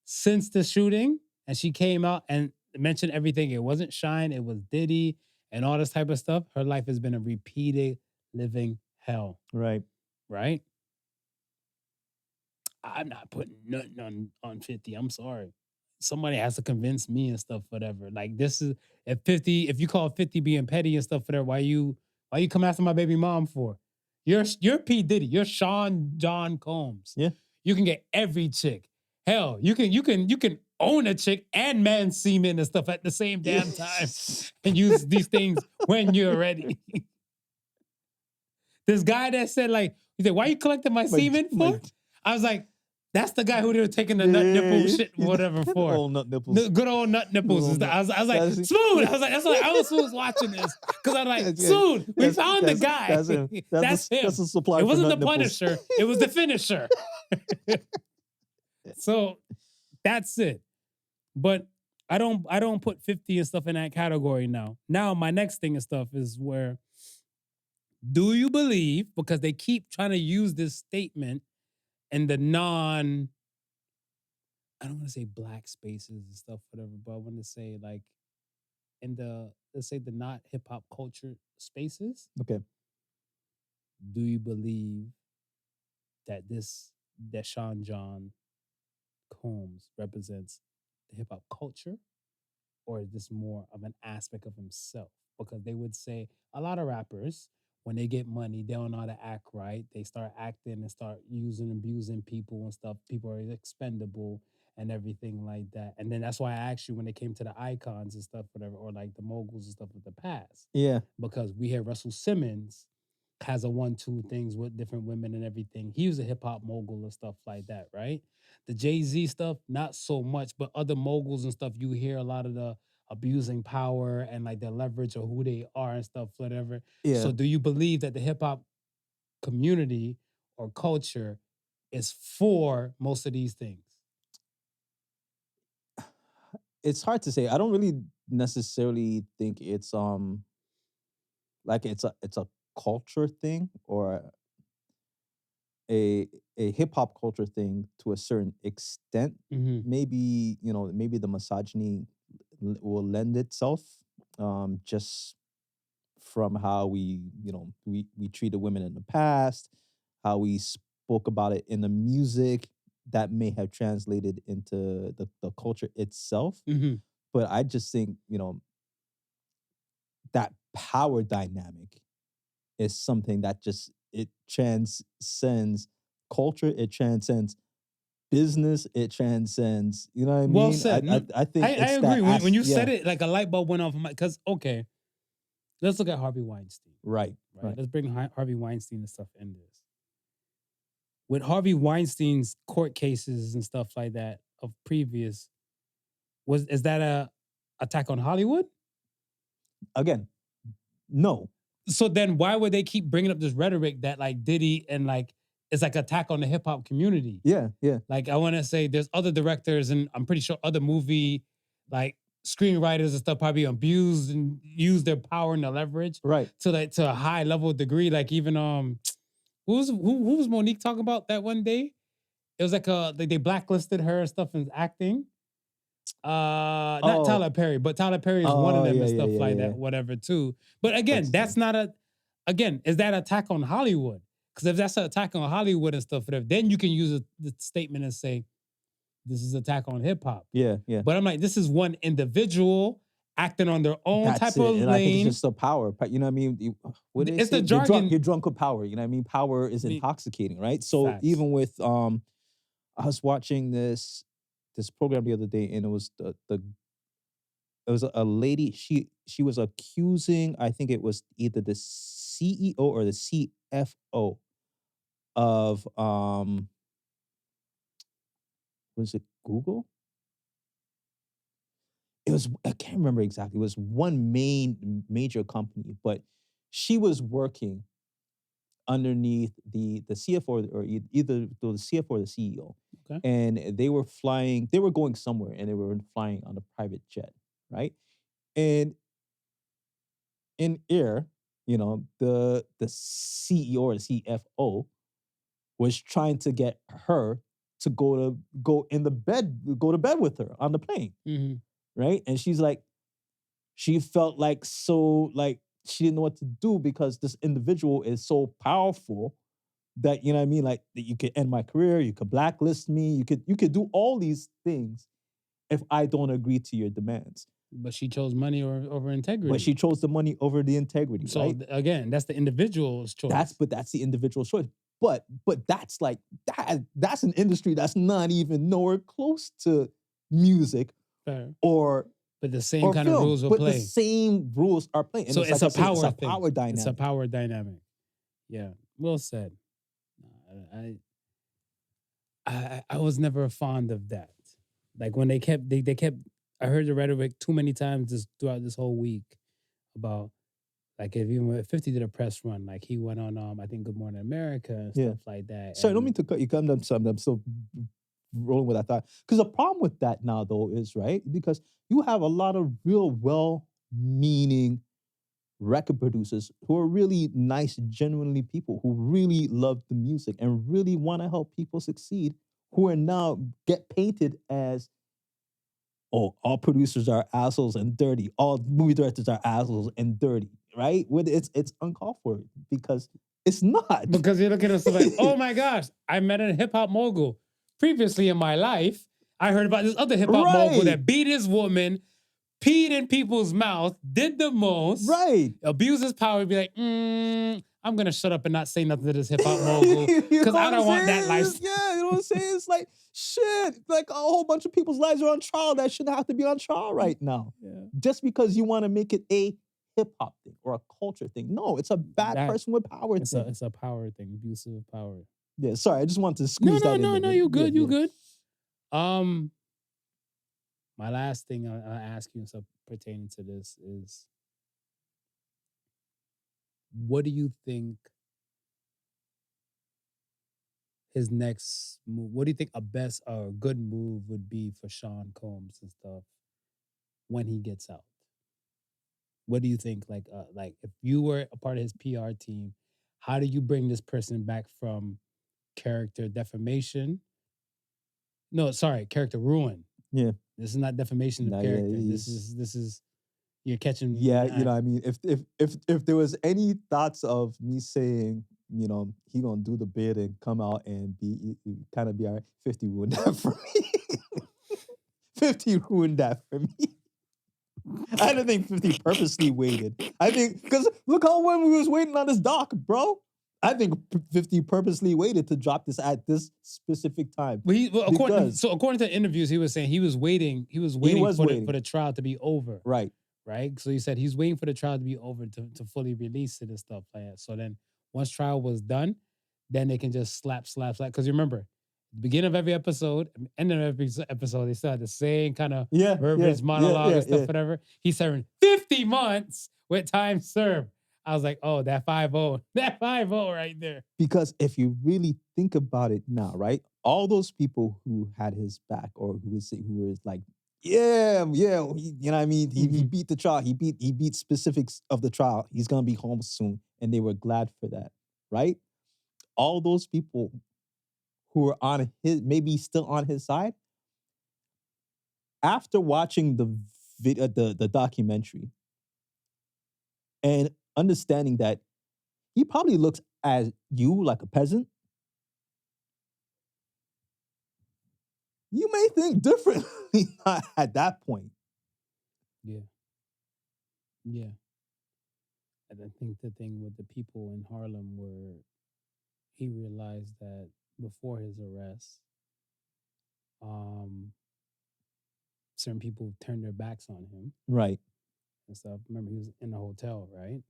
Since the shooting, and she came out and mentioned everything. It wasn't Shine, it was Diddy and all this type of stuff. Her life has been a repeated living hell. Right. Right? I'm not putting nothing on 50. I'm sorry. Somebody has to convince me and stuff, whatever. Like this is if you call 50 being petty and stuff, whatever, why you come after my baby mom for? You're P. Diddy. You're Sean John Combs. Yeah. You can get every chick. Hell, you can own a chick and man semen and stuff at the same damn time and use these things when you're ready. This guy that said like, he said, why you collecting my semen for? I was like, that's the guy who they were taking the nut nipple shit, whatever for. Old nut nipples. Good old nut nipples. I was like, Smooth. I was like, that's why I was Smooth watching this. Because I'm like, Smooth, we found the guy. That's him. That's a supply. It wasn't the Punisher. It was the finisher. So that's it. But I don't put 50 and stuff in that category now. Now my next thing and stuff is where, do you believe, because they keep trying to use this statement in the I don't want to say black spaces and stuff, whatever, but I want to say like in let's say the not hip hop culture spaces. Okay. Do you believe that Sean John Combs represents the hip hop culture, or is this more of an aspect of himself? Because they would say a lot of rappers, when they get money, they don't know how to act right. They start acting and start using, abusing people and stuff. People are expendable and everything like that. And then that's why I asked you when it came to the icons and stuff, whatever, or like the moguls and stuff with the past. Yeah. Because we hear Russell Simmons has a 1-2 things with different women and everything. He was a hip hop mogul and stuff like that, right? The Jay-Z stuff, not so much, but other moguls and stuff, you hear a lot of the abusing power and like the leverage of who they are and stuff, whatever. Yeah. So do you believe that the hip hop community or culture is for most of these things? It's hard to say. I don't really necessarily think it's like it's a culture thing or a hip hop culture thing to a certain extent. Mm-hmm. Maybe, maybe the misogyny will lend itself just from how we treated women in the past, how we spoke about it in the music that may have translated into the culture itself. Mm-hmm. But I just think, that power dynamic is something that just it transcends culture, it transcends business, it transcends, you know what I Well mean? said. No, I think I it's agree. that When you yeah, said it, like a light bulb went off. Because okay, let's look at Harvey Weinstein. right, Right. right. Let's bring Harvey Weinstein and stuff in this. With Harvey Weinstein's court cases and stuff like that of previous, is that a attack on Hollywood? Again, no. So then why would they keep bringing up this rhetoric that like Diddy and like it's like attack on the hip hop community? Yeah, yeah. Like I want to say there's other directors and I'm pretty sure other movie like screenwriters and stuff probably abused and used their power and their leverage Right. to a high level degree. Like even who was Monique talking about that one day? It was like they blacklisted her and stuff and acting. Not Tyler Oh, Perry, but Tyler Perry is one of oh them yeah, and yeah, stuff yeah, like yeah. that, whatever too. But again, But that's not is that attack on Hollywood? Because if that's an attack on Hollywood and stuff, then you can use the statement and say this is attack on hip hop. yeah, yeah. But I'm like, this is one individual acting on their own That's type it. of And I think it's lane. just the power. You know what I mean? What do they It's say? the jargon. You're drunk with power. You know what I mean? Power is I mean, intoxicating, right? So facts. even with I was watching this program the other day, and it was it was a lady. She was accusing. I think it was either the CEO or the CFO of was it Google? It was I can't remember exactly. It was one major company, but she was working underneath the CFO or either the CFO or the CEO. Okay. And they were flying, they were going somewhere and they were flying on a private jet, right? And in air, the CEO or the CFO was trying to get her to go to bed with her on the plane, Mm-hmm. right? And she's like, she felt like so like she didn't know what to do because this individual is so powerful that you know what I mean, like that you could end my career, you could blacklist me, you could do all these things if I don't agree to your demands. But she chose money over integrity. But she chose the money over the integrity, so right? again, that's the individual's choice. That's the individual choice. But that's like that's an industry that's not even nowhere close to music fair. or But the same kind of film, rules will but play. the same rules are playing. And So it's like I a said, power it's a thing. power dynamic. It's a power dynamic. Yeah, well said. I was never fond of that. Like when they kept. I heard the rhetoric too many times throughout this whole week about like if even when 50 did a press run, like he went on I think Good Morning America and Yeah. stuff like that. Sorry, I don't and- mean to cut you. I'm still rolling with that thought. Because the problem with that now, though, is right because you have a lot of real well-meaning record producers who are really nice, genuinely people who really love the music and really want to help people succeed. Who are now get painted as, oh, all producers are assholes and dirty. All movie directors are assholes and dirty. Right? When it's uncalled for because it's not. Because you're looking at stuff like, oh my gosh, I met a hip hop mogul. Previously in my life, I heard about this other hip hop mogul Right. that beat his woman, peed in people's mouth, did the most, Right. abused his power, be like, I'm gonna shut up and not say nothing to this hip hop mogul because I don't want that lifestyle. Yeah, you know what I'm saying? It's like shit. Like a whole bunch of people's lives are on trial that shouldn't have to be on trial right now. Yeah. Just because you want to make it a hip hop thing or a culture thing. No, it's a bad person with power thing. It's a power thing, abuse of power. Yeah, sorry, I just wanted to squeeze that in. No, there. you good, Yeah, you yeah. good. My last thing I'll ask you stuff pertaining to this is, what do you think his next move? What do you think a good move would be for Sean Combs and stuff when he gets out? What do you think? Like if you were a part of his PR team, how do you bring this person back from character defamation? No, sorry, character ruin. Yeah. This is not defamation of Nah, yeah, character. This he's- is you're catching. Yeah, you know, I mean, if there was any thoughts of me saying, you know, he gonna do the bid and come out and be kind of be all right, 50 ruined that for me. 50 ruined that for me. I don't think 50 purposely waited. I think because look how long we was waiting on this doc, bro. I think 50 purposely waited to drop this at this specific time. But according Because- to interviews, he was saying he was waiting was for waiting. the trial to be over. Right. Right. So he said he's waiting for the trial to be over to fully release it and stuff like that. So then once trial was done, then they can just slap. Because you remember, the beginning of every episode, end of every episode, they still had the same kind of verbiage, monologue and stuff, whatever. He's serving 50 months with time served. I was like, oh, that 5-0. That 5-0 right there. Because if you really think about it now, right? All those people who had his back or who was like, yeah, you know what I mean? He beat the trial. He beat specifics of the trial. He's gonna be home soon. And they were glad for that, right? All those people who were on his, maybe still on his side, after watching the documentary and understanding that he probably looks at you like a peasant, you may think differently at that point. Yeah. Yeah. And I think the thing with the people in Harlem were he realized that before his arrest, certain people turned their backs on him Right. and stuff. Remember, he was in a hotel, right?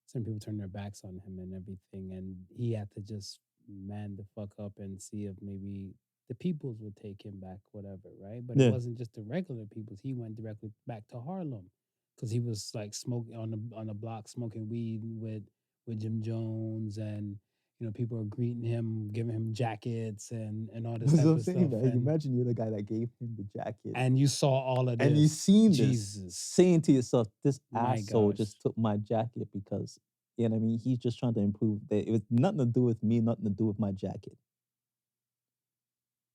Certain people turned their backs on him and everything, and he had to just man the fuck up and see if maybe the peoples would take him back, whatever, right? But Yeah. it wasn't just the regular peoples. He went directly back to Harlem because he was like smoking on the block, smoking weed with Jim Jones, and you know people are greeting him, giving him jackets and all this That's type what I'm of saying, stuff. man. Imagine you're the guy that gave him the jacket. And you saw all of this, And you seen Jesus. this, saying to yourself, this My asshole gosh. just took my jacket because, you know what I mean? He's just trying to improve. It was nothing to do with me, nothing to do with my jacket.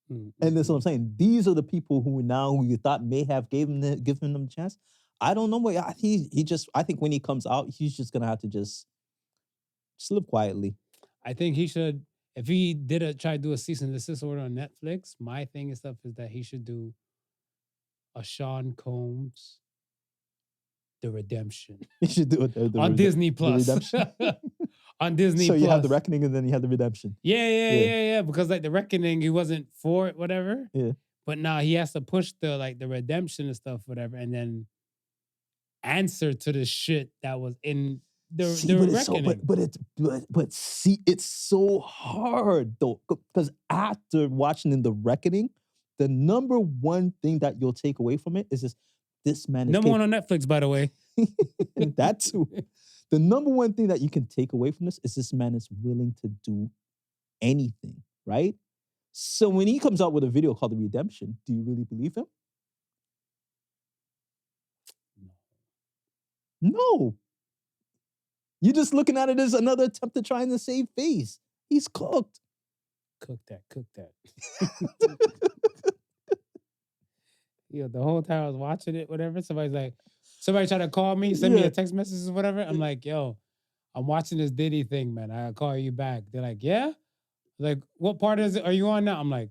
And that's what I'm saying. These are the people who you thought may have given them a chance. I don't know. But I think when he comes out, he's just gonna have to just live quietly. I think he should, if he try to do a cease and desist order on Netflix, my thing and stuff is that he should do a Sean Combs, The Redemption. He should do it on Disney Plus. Redemption. On Disney So Plus. you have the reckoning and then you have the redemption. Yeah. Because like the reckoning, he wasn't for it, whatever. Yeah. But now he has to push the redemption and stuff, whatever, and then answer to the shit that was in the reckoning. But see, it's so hard though, because after watching the reckoning, the number one thing that you'll take away from it is this man is number one on Netflix, by the way. That too. The number one thing that you can take away from this is this man is willing to do anything, right? So when he comes out with a video called The Redemption, do you really believe him? No. You're just looking at it as another attempt to try and save face. He's cooked. Cook that. Yeah, the whole time I was watching it, whatever, somebody tried to call me, send me a text message or whatever. I'm like, yo, I'm watching this Diddy thing, man. I'll call you back. They're like, yeah? Like, what part is it? Are you on now? I'm like,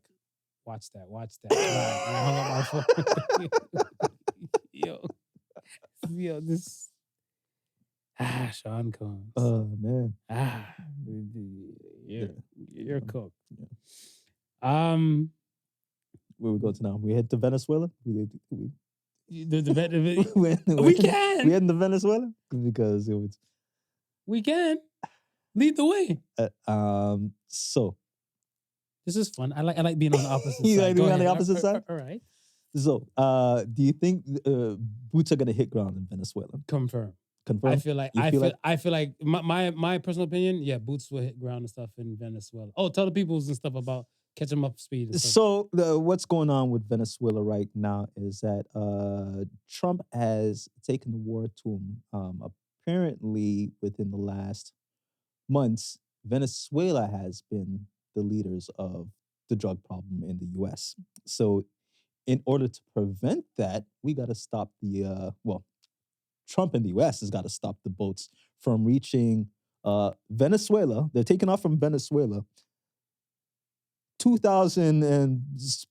watch that. Right. And I hung up my phone. yo, this... Sean Combs. Oh, man. You're cooked. Yeah. Where we go to now? We head to Venezuela? We can. We head to Venezuela? Because it was... We can. Lead the way. So. This is fun. I like being on the opposite You side. like being on the opposite side? All right. So, do you think boots are going to hit ground in Venezuela? Confirm. Confirm. I feel like I feel like my personal opinion, yeah, boots will hit ground and stuff in Venezuela. Oh, tell the peoples and stuff about catch them up to speed and stuff. So what's going on with Venezuela right now is that Trump has taken the war to him. Apparently, within the last months, Venezuela has been the leaders of the drug problem in the U.S. So, in order to prevent that, we got to stop the Trump in the U.S. has got to stop the boats from reaching Venezuela. They're taking off from Venezuela 2,000 and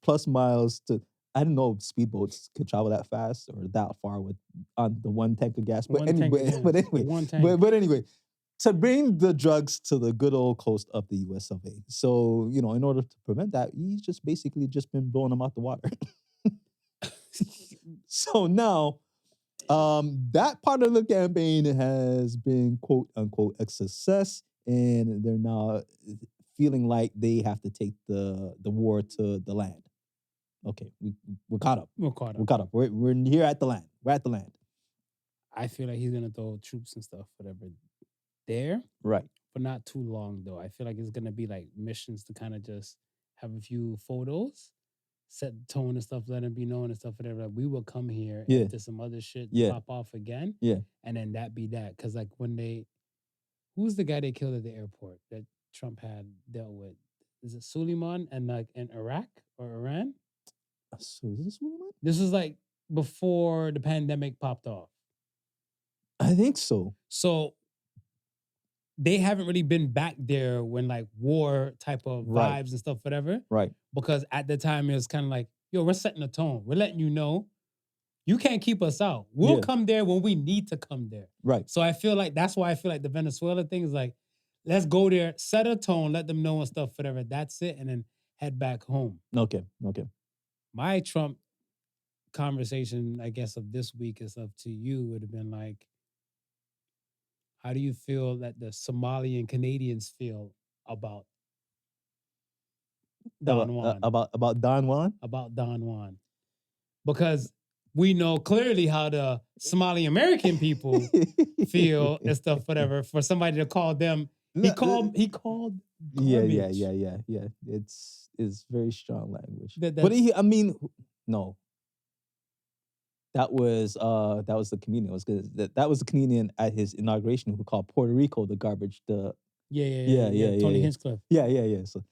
plus miles to. I didn't know speedboats could travel that fast or that far with on the one tank of gas. But anyway, to bring the drugs to the good old coast of the US of A. So, in order to prevent that, he's just basically just been blowing them out the water. So now, that part of the campaign has been quote unquote a success, and they're now feeling like they have to take the war to the land. Okay, we're caught up. We're caught up. We're caught up. We're here at the land. We're at the land. I feel like he's gonna throw troops and stuff, whatever, there. Right. But not too long though. I feel like it's gonna be like missions to kind of just have a few photos, set the tone and stuff, let it be known and stuff, whatever. Like we will come here Yeah. after some other shit Yeah. pop off again. Yeah. And then that be that. Cause like when who's the guy they killed at the airport that Trump had dealt with? Is it Suleiman and like in Iraq or Iran? So is this Suleiman? This was like before the pandemic popped off. I think so. So they haven't really been back there when like war type of Right. vibes and stuff, whatever. Right. Because at the time it was kind of like, yo, we're setting a tone. We're letting you know you can't keep us out. We'll Yeah. come there when we need to come there. Right. So I feel like that's why I feel like the Venezuela thing is like, let's go there, set a tone, let them know and stuff, whatever. That's it. And then head back home. Okay. My Trump conversation, I guess, of this week is up to you would have been like, how do you feel that the Somalian Canadians feel about Don Juan? About Don Juan? About Don Juan. Because we know clearly how the Somali American people feel and stuff, whatever, for somebody to call them. He called garbage. Yeah. It's very strong language. That- But no. That was the comedian. That was the comedian at his inauguration who called Puerto Rico the garbage. Yeah. Yeah. Tony Hinchcliffe. Yeah. So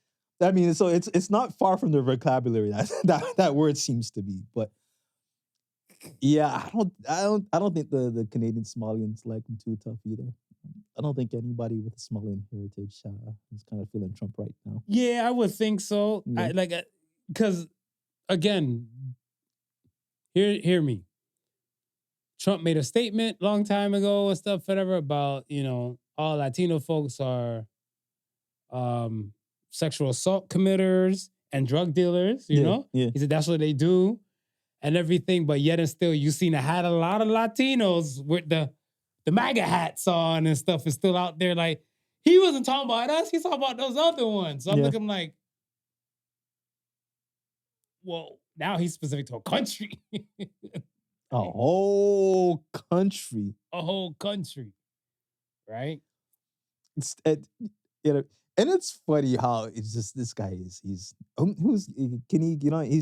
it's not far from the vocabulary that word seems to be. But yeah, I don't think the Canadian Somalians like him too tough either. I don't think anybody with a Somalian heritage is kind of feeling Trump right now. Yeah, I would think so. Yeah. Because again, hear me. Trump made a statement long time ago and stuff, whatever, about, all Latino folks are sexual assault committers and drug dealers, you know? Yeah. He said that's what they do and everything, but yet and still you seen I had a lot of Latinos with the MAGA hats on and stuff is still out there. Like, he wasn't talking about us, he's talking about those other ones. So I'm looking like, well, now he's specific to a country. A whole country. A whole country. Right? And it's funny how it's just this guy is is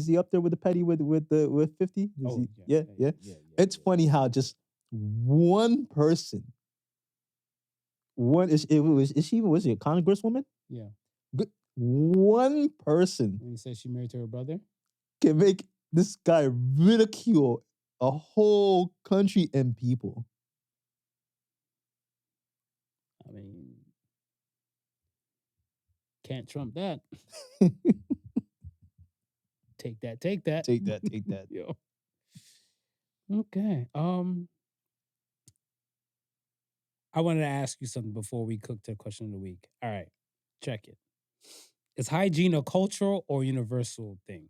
he up there with the petty with 50? Yeah. It's funny how just one person, was she a congresswoman? Yeah. One person When he said she married to her brother? can make this guy ridicule a whole country and people. I mean, can't trump that. Take that. Take that. Yo. Okay. I wanted to ask you something before we cook to the question of the week. All right. Check it. Is hygiene a cultural or universal thing?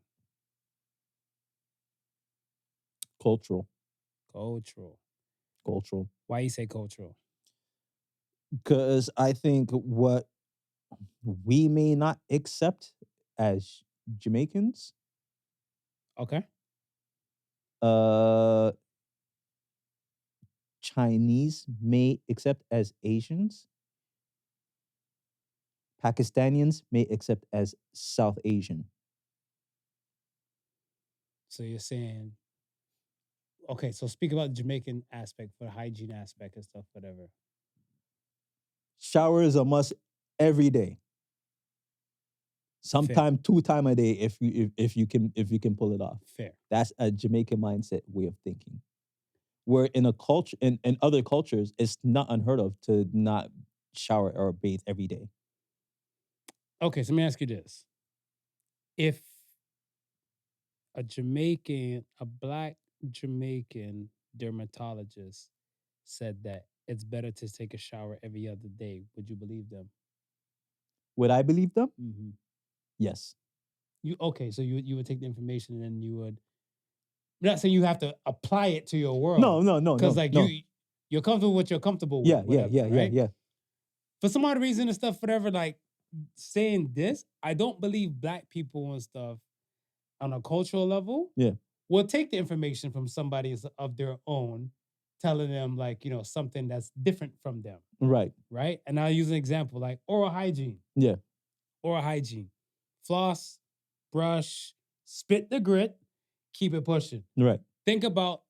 Cultural. Why you say cultural? Because I think what we may not accept as Jamaicans, Okay. Chinese may accept as Asians. Pakistanians may accept as South Asian. So you're saying, okay, so speak about the Jamaican aspect for the hygiene aspect and stuff, whatever. Shower is a must every day. Sometime 2 times a day if you can pull it off. Fair. That's a Jamaican mindset way of thinking. Where in a culture in other cultures, it's not unheard of to not shower or bathe every day. Okay, so let me ask you this. If a black Jamaican dermatologist said that it's better to take a shower every other day, would you believe them? Would I believe them? Mm-hmm. Yes. So you would take the information and then you would. I'm not saying you have to apply it to your world. No. Because no. you're comfortable with what you're comfortable with. Yeah. For some odd reason and stuff, whatever, like saying this, I don't believe black people and stuff on a cultural level will take the information from somebody of their own, telling them like, something that's different from them. Right. Right. And I'll use an example like oral hygiene. Yeah. Oral hygiene. Floss, brush, spit the grit, keep it pushing. Right. Think about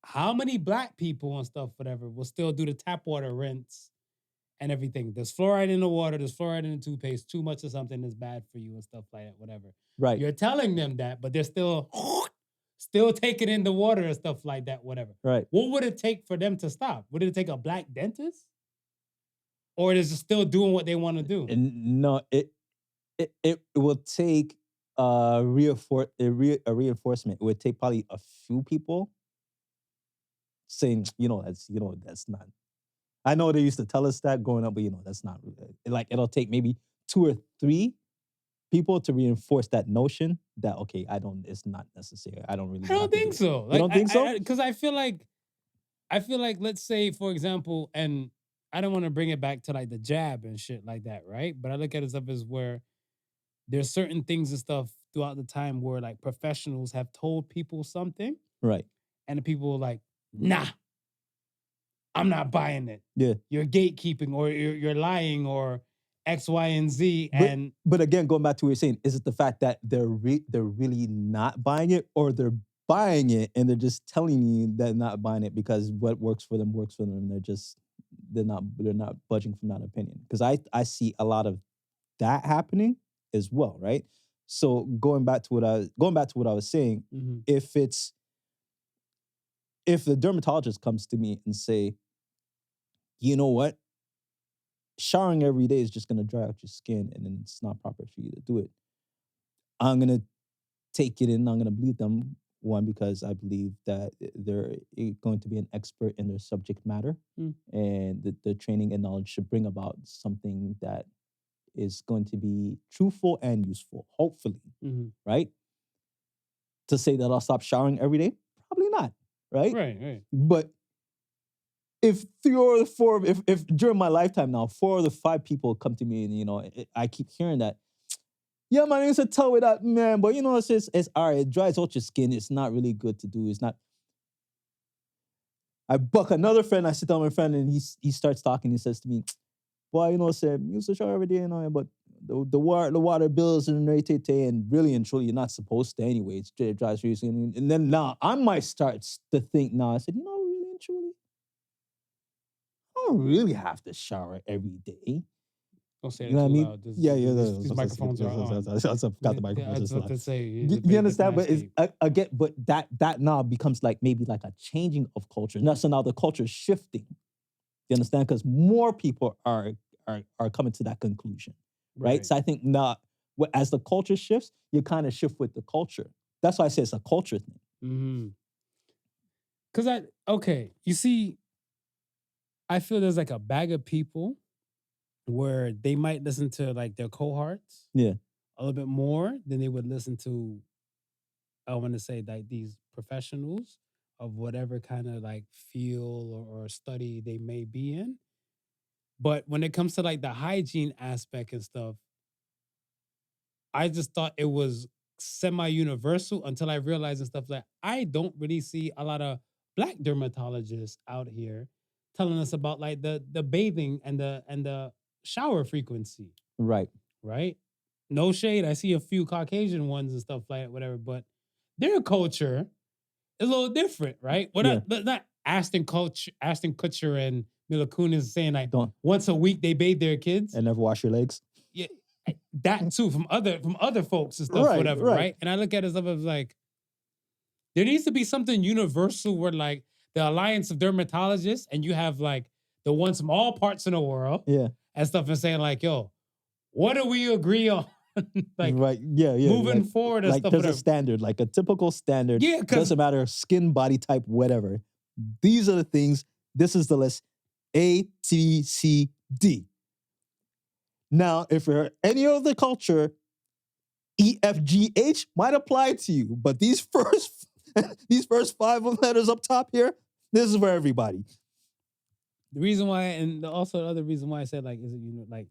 how many black people and stuff, whatever, will still do the tap water rinse and everything. There's fluoride in the water, there's fluoride in the toothpaste, too much of something is bad for you and stuff like that, whatever. Right. You're telling them that, but they're still taking in the water and stuff like that, whatever. Right. What would it take for them to stop? Would it take a black dentist? Or is it still doing what they want to do? No, it will take a reinforcement. It would take probably a few people saying, that's not. I know they used to tell us that growing up, but that's not like it'll take maybe 2 or 3 people to reinforce that notion that it's not necessary. I don't think so. You don't think so? Because I feel like, let's say, for example, and I don't want to bring it back to like the jab and shit like that, right? But I look at it stuff as where there's certain things and stuff throughout the time where like professionals have told people something. Right. And the people are like, nah, I'm not buying it. Yeah. You're gatekeeping or you're lying or X, Y, and Z. But again, going back to what you're saying, is it the fact that they're really not buying it, or they're buying it and they're just telling you they're not buying it because what works for them works for them, and they're not budging from that opinion? Because I see a lot of that happening as well, right? So going back to what I was saying, mm-hmm. if the dermatologist comes to me and say, you know what, showering every day is just going to dry out your skin and then it's not proper for you to do it, I'm going to take it in. I'm going to believe them. One, because I believe that they're going to be an expert in their subject matter, and the training and knowledge should bring about something that is going to be truthful and useful, hopefully, right? To say that I'll stop showering every day, probably not, right? Right. But if 3 or 4, if during my lifetime now, 4 or 5 people come to me and I keep hearing that, yeah, man, it's a tell with that, man, but it's all right, it dries out your skin, it's not really good to do, it's not. I buck another friend, I sit down with my friend, and he starts talking, he says to me, boy, Sam, you used to shower every day, but the water bills and and really and truly, you're not supposed to anyway. It dries your skin. And then now I might start to think now, I said, really and truly, I don't really have to shower every day. Don't say you know it what too I mean? loud. These microphones are on. I forgot the microphones. I was about to say. You understand? But again, but that now becomes like maybe like a changing of culture. So now the culture is shifting. You understand? Because more people are coming to that conclusion, right? So I think now, as the culture shifts, you kind of shift with the culture. That's why I say it's a culture thing. Mm-hmm. Because you see, I feel there's like a bag of people where they might listen to like their cohorts a little bit more than they would listen to, I want to say, like these professionals of whatever kind of like field or study they may be in. But when it comes to like the hygiene aspect and stuff, I just thought it was semi-universal until I realized and stuff like I don't really see a lot of black dermatologists out here telling us about like the bathing and the shower frequency, Right. right? No shade. I see a few Caucasian ones and stuff like that, whatever, but their culture is a little different, right? Not Ashton Kutcher and Mila Kunis saying like Don't once a week they bathe their kids. and never wash your legs. Yeah, that too from other folks and stuff, Right, whatever, right. right? And I look at it as like there needs to be something universal where like the Alliance of Dermatologists and you have like the ones from all parts of the world, Yeah. and stuff, and saying like, yo, what do we agree on? Like, right. Yeah. Yeah. moving forward and like stuff. There's Whatever. a standard, like a typical standard. Yeah, 'cause- doesn't matter skin, body type, whatever. These are the things. This is the list. A, T, C, D. Now, if you're any other culture, E, F, G, H might apply to you, but these first 5 letters up top here, this is for everybody. The reason why, and also the other reason why I said like, is it like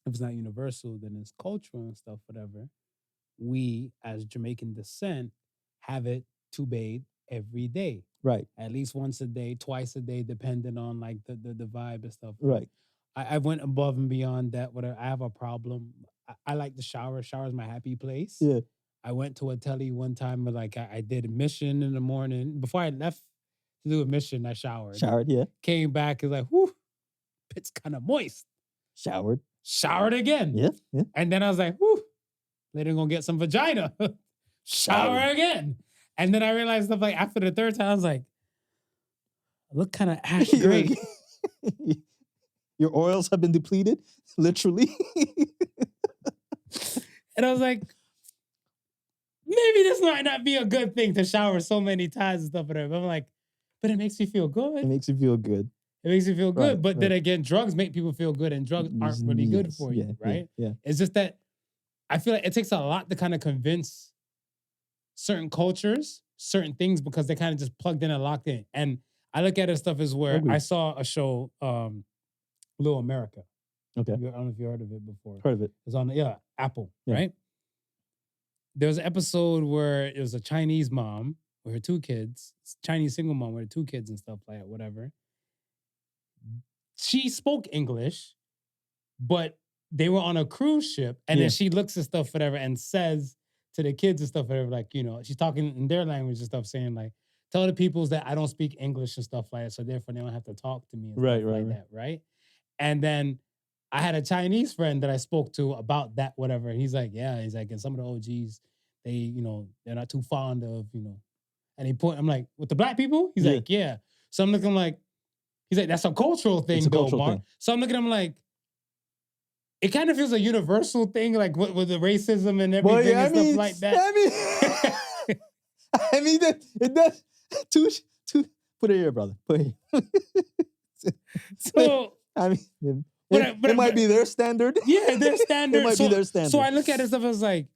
if it's not universal, then it's cultural and stuff, whatever. We as Jamaican descent have it to bathe every day, Right. at least once a day, twice a day, depending on like the vibe and stuff. Right. I went above and beyond that. Whatever. I have a problem. I like the shower. Shower is my happy place. Yeah. I went to a telly one time, but like I did a mission in the morning. Before I left to do a mission, I showered. Showered, yeah. Came back, is like, whew, it's kind of moist. Showered. Showered again. Yeah. Yeah. And then I was like, whew, later gonna get some vagina. Shower again. And then I realized stuff like after the third time, I was like, I look kind of ash gray. Your oils have been depleted, literally. And I was like, maybe this might not be a good thing to shower so many times and stuff. Whatever. I'm like, but it makes me feel good. It makes you feel good. It makes you feel good. Right, But then right. again, drugs make people feel good, and drugs aren't really good Yes, for yeah, you, right? Yeah. It's just that I feel like it takes a lot to kind of convince certain cultures, certain things, because they're kind of just plugged in and locked in. And I look at it stuff as where Agreed. I saw a show, Little America. Okay. I don't know if you heard of it before. Heard of it. It's on Apple, Yeah. right? There was an episode where it was a Chinese mom with her 2 kids, Chinese single mom with her 2 kids and stuff like that, whatever. She spoke English, but they were on a cruise ship, and Yeah. then she looks at stuff, whatever, and says to the kids and stuff, whatever, like, she's talking in their language and stuff, saying like, tell the peoples that I don't speak English and stuff like that, so therefore they don't have to talk to me and Right, stuff right, like right. that, right? And then I had a Chinese friend that I spoke to about that, whatever. And he's like, and some of the OGs, they, they're not too fond of, and I'm like, with the black people? He's Yeah. like, yeah. So I'm looking like, he's like, that's a cultural thing, It's a though, cultural Mark. thing. So I'm looking at him like, it kind of feels a universal thing, like with the racism and everything Well, yeah, and stuff like that. I mean, it does. Put it here, brother. Put it here. So, I mean, But- it might be their standard. yeah, their standard. It might be their standard. So I look at it stuff as like,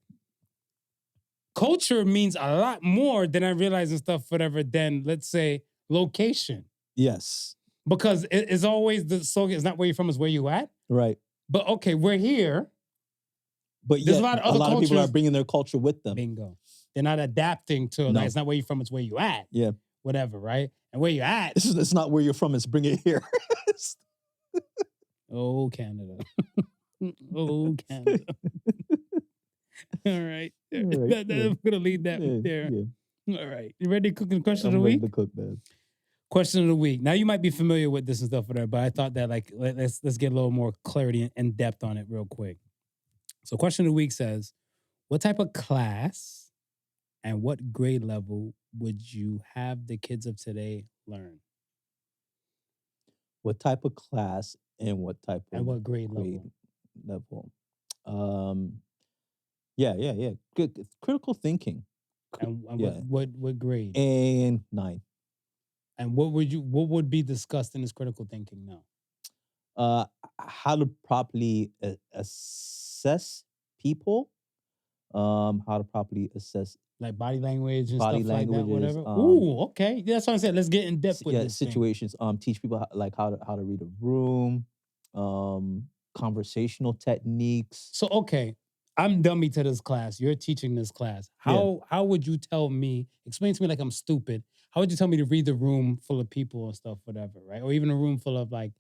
culture means a lot more than I realize and stuff, whatever, than let's say location. Yes. Because it's always the slogan, it's not where you're from, it's where you at. Right. But okay, we're here. But There's yet, a lot of other people are cultures- bringing their culture with them. Bingo. They're not adapting to No. like, it's not where you're from, it's where you at. Yeah. Whatever, right? And where you at. It's not where you're from. It's bring it here. Oh, Canada. Oh, Canada. All right. All right, yeah. I'm going to leave that Yeah, there. yeah. All right. You ready to cook the question of the I'm ready week? to cook, man. Question of the week. Now you might be familiar with this and stuff, whatever, but I thought that like let's get a little more clarity and depth on it real quick. So, question of the week says, what type of class and what grade level would you have the kids of today learn? What type of class and what type of And what grade level? level? Yeah. Good. Critical thinking. And Yeah. what grade? And 9. And what would be discussed in this critical thinking now? How to properly assess people. How to properly assess Like body language and Body stuff like that, languages, whatever. Ooh, okay. That's what I said. Let's get in depth with this thing. situations. Teach people how to read a room. Conversational techniques. So, okay. I'm dummy to this class. You're teaching this class. How would you tell me? Explain to me like I'm stupid. How would you tell me to read the room full of people and stuff, whatever, right? Or even a room full of like,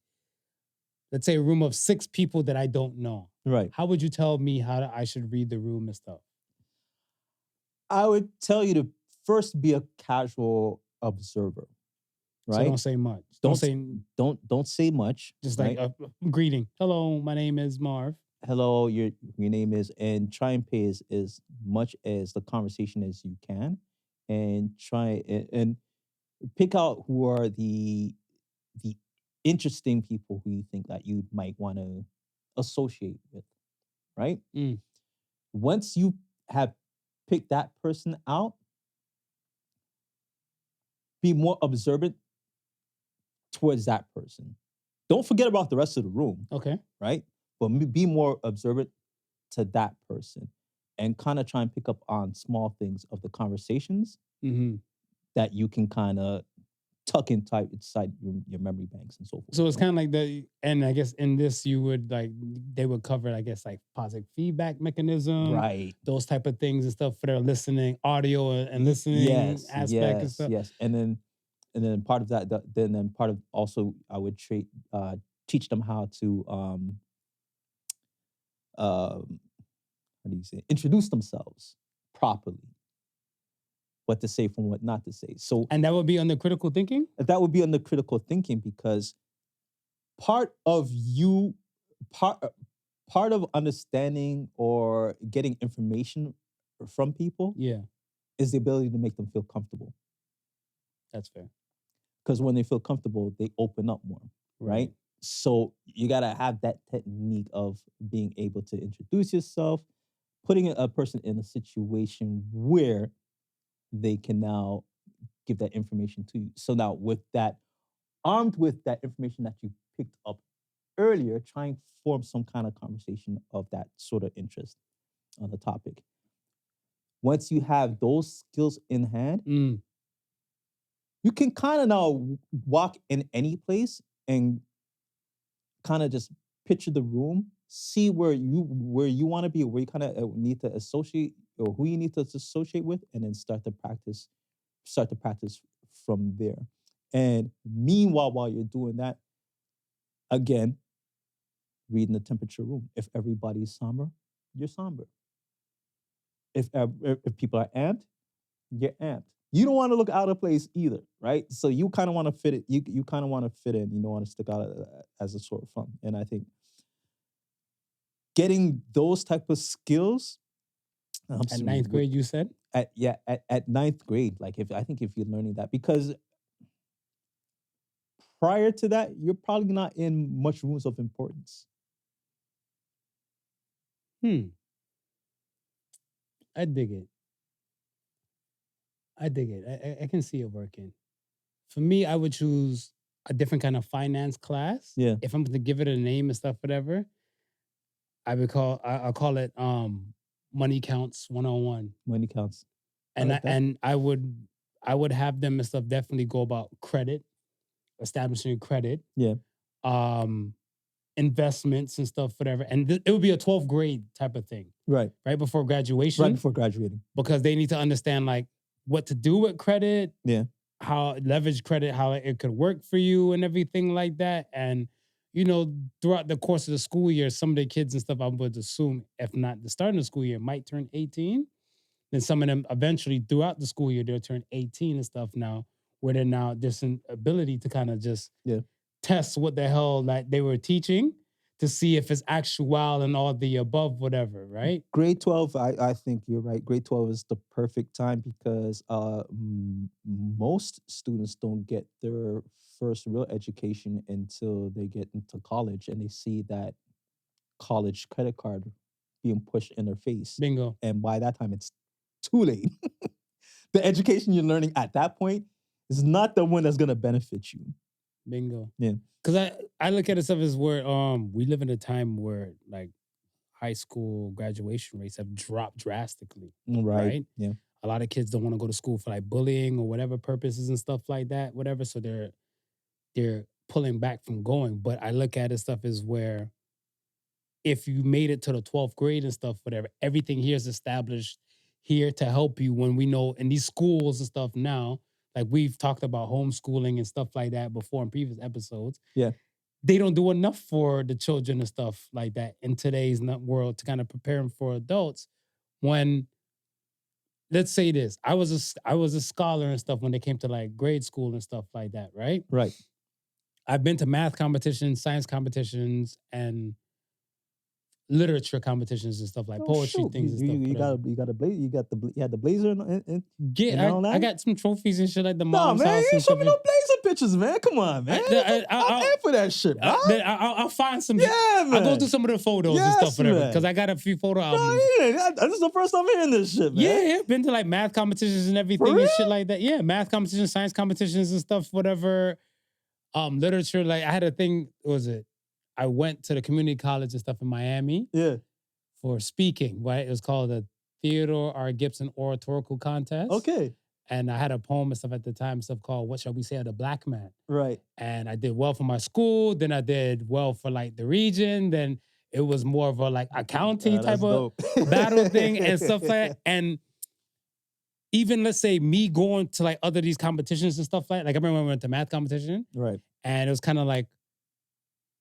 let's say a room of 6 people that I don't know. Right. How would you tell me I should read the room and stuff? I would tell you to first be a casual observer, right? So don't say much. Don't say much. Just right? like a greeting. Hello, my name is Marv. Hello, your name is, and try and pay as much as the conversation as you can, and try and pick out who are the interesting people who you think that you might want to associate with, right? Mm. Once you have picked that person out, be more observant towards that person. Don't forget about the rest of the room, Okay. right? But be more observant to that person and kind of try and pick up on small things of the conversations Mm-hmm. that you can kind of tuck inside your memory banks and so forth. So it's kind of like and I guess in this you would they would cover, I guess, like positive feedback mechanism, right, those type of things and stuff for their listening, audio and listening aspect and stuff. Yes, and then part of that, then part of also I would teach them how to how do you say, introduce themselves properly, what to say from what not to say. So, and that would be under critical thinking? That would be under critical thinking, because part of understanding or getting information from people is the ability to make them feel comfortable. That's fair. Because when they feel comfortable, they open up more, right? So you got to have that technique of being able to introduce yourself, putting a person in a situation where they can now give that information to you. So now armed with that information that you picked up earlier, try and form some kind of conversation of that sort of interest on the topic. Once you have those skills in hand, you can kind of now walk in any place and kind of just picture the room, see where you want to be, where you kind of need to associate, or who you need to associate with, and then start to practice from there. And meanwhile, while you're doing that, again, reading the temperature room. If everybody's somber, you're somber. If people are amped, you're amped. You don't want to look out of place either, right? So you kind of want to fit it. You kind of want to fit in. You don't want to stick out as a sore thumb. And I think getting those type of skills at ninth grade, you said? At ninth grade. Like if you're learning that, because prior to that, you're probably not in much rooms of importance. I dig it. I can see it working. For me, I would choose a different kind of finance class. Yeah. If I'm going to give it a name and stuff, whatever, I'll call it Money Counts 101. Money Counts. And I would have them and stuff definitely go about credit, establishing credit. Yeah. Investments and stuff, whatever. And it would be a 12th grade type of thing. Right. Right before graduation. Right before graduating. Because they need to understand like what to do with credit. Yeah. How leverage credit, how it could work for you and everything like that. And, throughout the course of the school year, some of the kids and stuff, I would assume, if not the start of the school year, might turn 18. Then some of them eventually throughout the school year, they'll turn 18 and stuff now, where they're now there's an ability to kind of just test what the hell that they were teaching to see if it's actual and all the above, whatever, right? Grade 12, I think you're right. Grade 12 is the perfect time because most students don't get their first real education until they get into college and they see that college credit card being pushed in their face. Bingo. And by that time, it's too late. The education you're learning at that point is not the one that's going to benefit you. Bingo. Yeah. Because I look at it stuff as where we live in a time where like high school graduation rates have dropped drastically. Right? Yeah. A lot of kids don't want to go to school for like bullying or whatever purposes and stuff like that, whatever. So they're pulling back from going. But I look at it stuff as where if you made it to the 12th grade and stuff, whatever, everything here is established here to help you when we know in these schools and stuff now, like we've talked about homeschooling and stuff like that before in previous episodes. Yeah. They don't do enough for the children and stuff like that in today's world to kind of prepare them for adults. When, let's say this, I was a scholar and stuff when it came to like grade school and stuff like that, right? Right. I've been to math competitions, science competitions, and literature competitions and stuff like poetry things and stuff. You had the blazer and I got some trophies and shit like the no, mom's man, house. you ain't show me no blazer pictures, man. Come on, man. I'm in for that shit, man. I'll find some. Yeah, man. I'll go through some of the photos and stuff, whatever. Because I got a few photo albums. Yeah, this is the first time hearing this shit, man. Yeah, been to like math competitions and everything and shit like that. Yeah, math competitions, science competitions and stuff, whatever. Literature, like I had a thing, I went to the community college and stuff in Miami. Yeah. For speaking, right? It was called the Theodore R. Gibson Oratorical Contest. Okay. And I had a poem and stuff at the time, stuff called What Shall We Say of the Black Man? Right. And I did well for my school. Then I did well for like the region. Then it was more of a county type of battle thing and stuff like that. And even let's say me going to like other these competitions and stuff like I remember when I went to math competition. Right. And it was kind of like,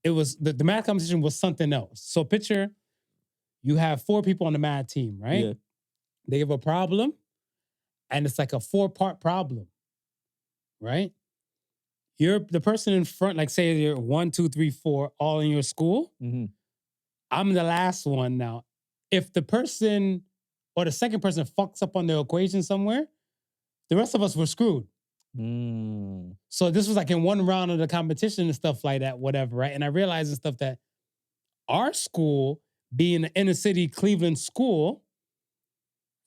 it was, the math competition was something else. So picture, you have 4 people on the math team, right? Yeah. They have a problem, and it's like a 4-part problem, right? You're the person in front, like say you're 1, 2, 3, 4, all in your school. Mm-hmm. I'm the last one now. If the person or the second person fucks up on the equation somewhere, the rest of us were screwed. So this was like in one round of the competition and stuff like that, whatever, right? And I realized and stuff that our school, being an inner city Cleveland school,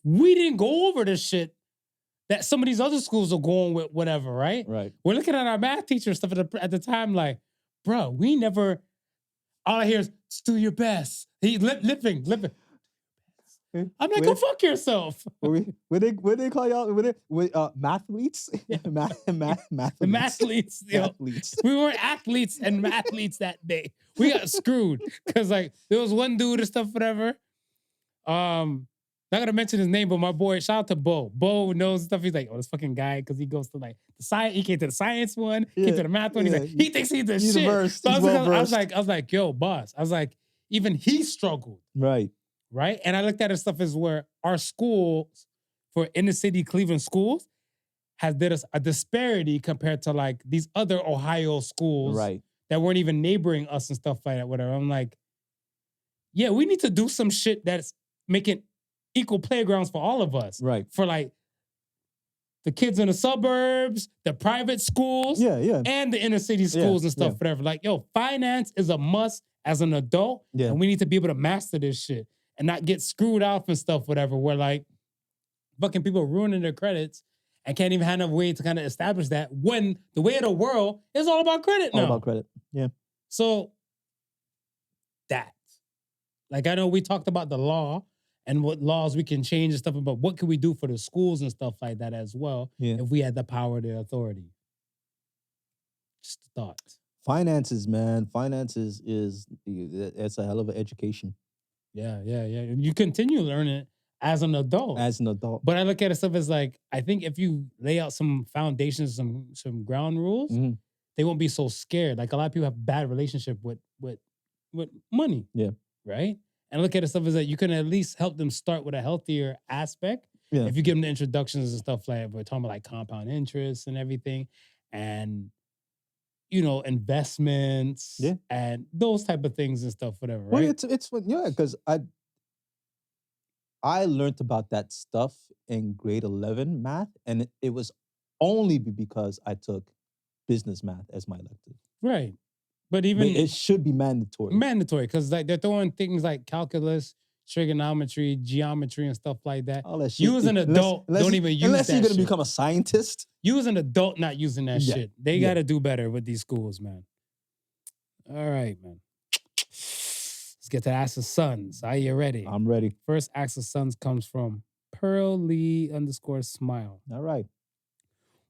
we didn't go over the shit that some of these other schools are going with, whatever, right? Right. We're looking at our math teacher and stuff at the time, like, bro, we never, all I hear is, do your best. He lipping. I'm like, go fuck yourself. Where they call y'all? Mathletes? Mathletes. Mathletes. We weren't athletes and mathletes that day. We got screwed. Because like there was one dude and stuff, whatever. Not gonna mention his name, but my boy, shout out to Bo. Bo knows stuff. He's like, this fucking guy, because he goes to like the science, he came to the science one, came to the math one. He's like, he thinks he's the shit. Versed. So I was like, yo, boss. I was like, even he struggled. Right? And I looked at it stuff as where our schools, for inner city Cleveland schools, did us a disparity compared to like these other Ohio schools that weren't even neighboring us and stuff like that, whatever. I'm like, yeah, we need to do some shit that's making equal playgrounds for all of us. Right. For like the kids in the suburbs, the private schools, and the inner city schools and stuff, whatever. Like, yo, finance is a must as an adult, and we need to be able to master this shit. And not get screwed off and stuff, whatever, where like fucking people ruining their credits and can't even have a way to kind of establish that when the way of the world is all about credit now. All about credit, yeah. So that, like I know we talked about the law and what laws we can change and stuff, but what can we do for the schools and stuff like that as well if we had the power, the authority? Just a thought. Finances, man. Finances it's a hell of an education. Yeah. You continue learning it as an adult. But I look at it stuff as like, I think if you lay out some foundations, some ground rules, they won't be so scared. Like a lot of people have bad relationship with money. Yeah. Right? And look at it stuff as that you can at least help them start with a healthier aspect. Yeah. If you give them the introductions and stuff like that. We're talking about like compound interest and everything. And investments and those type of things and stuff, whatever, right? Well, it's because I learned about that stuff in grade 11 math, and it was only because I took business math as my elective. Right. But it should be mandatory. Mandatory, because like they're throwing things like calculus, trigonometry, geometry, and stuff like that. You as an adult don't even use that unless you're going to shit. become a scientist. You as an adult not using that shit. They got to do better with these schools, man. All right, man. Let's get to Ask the Sons. Are you ready? I'm ready. First Ask the Sons comes from Pearl Lee _smile. All right.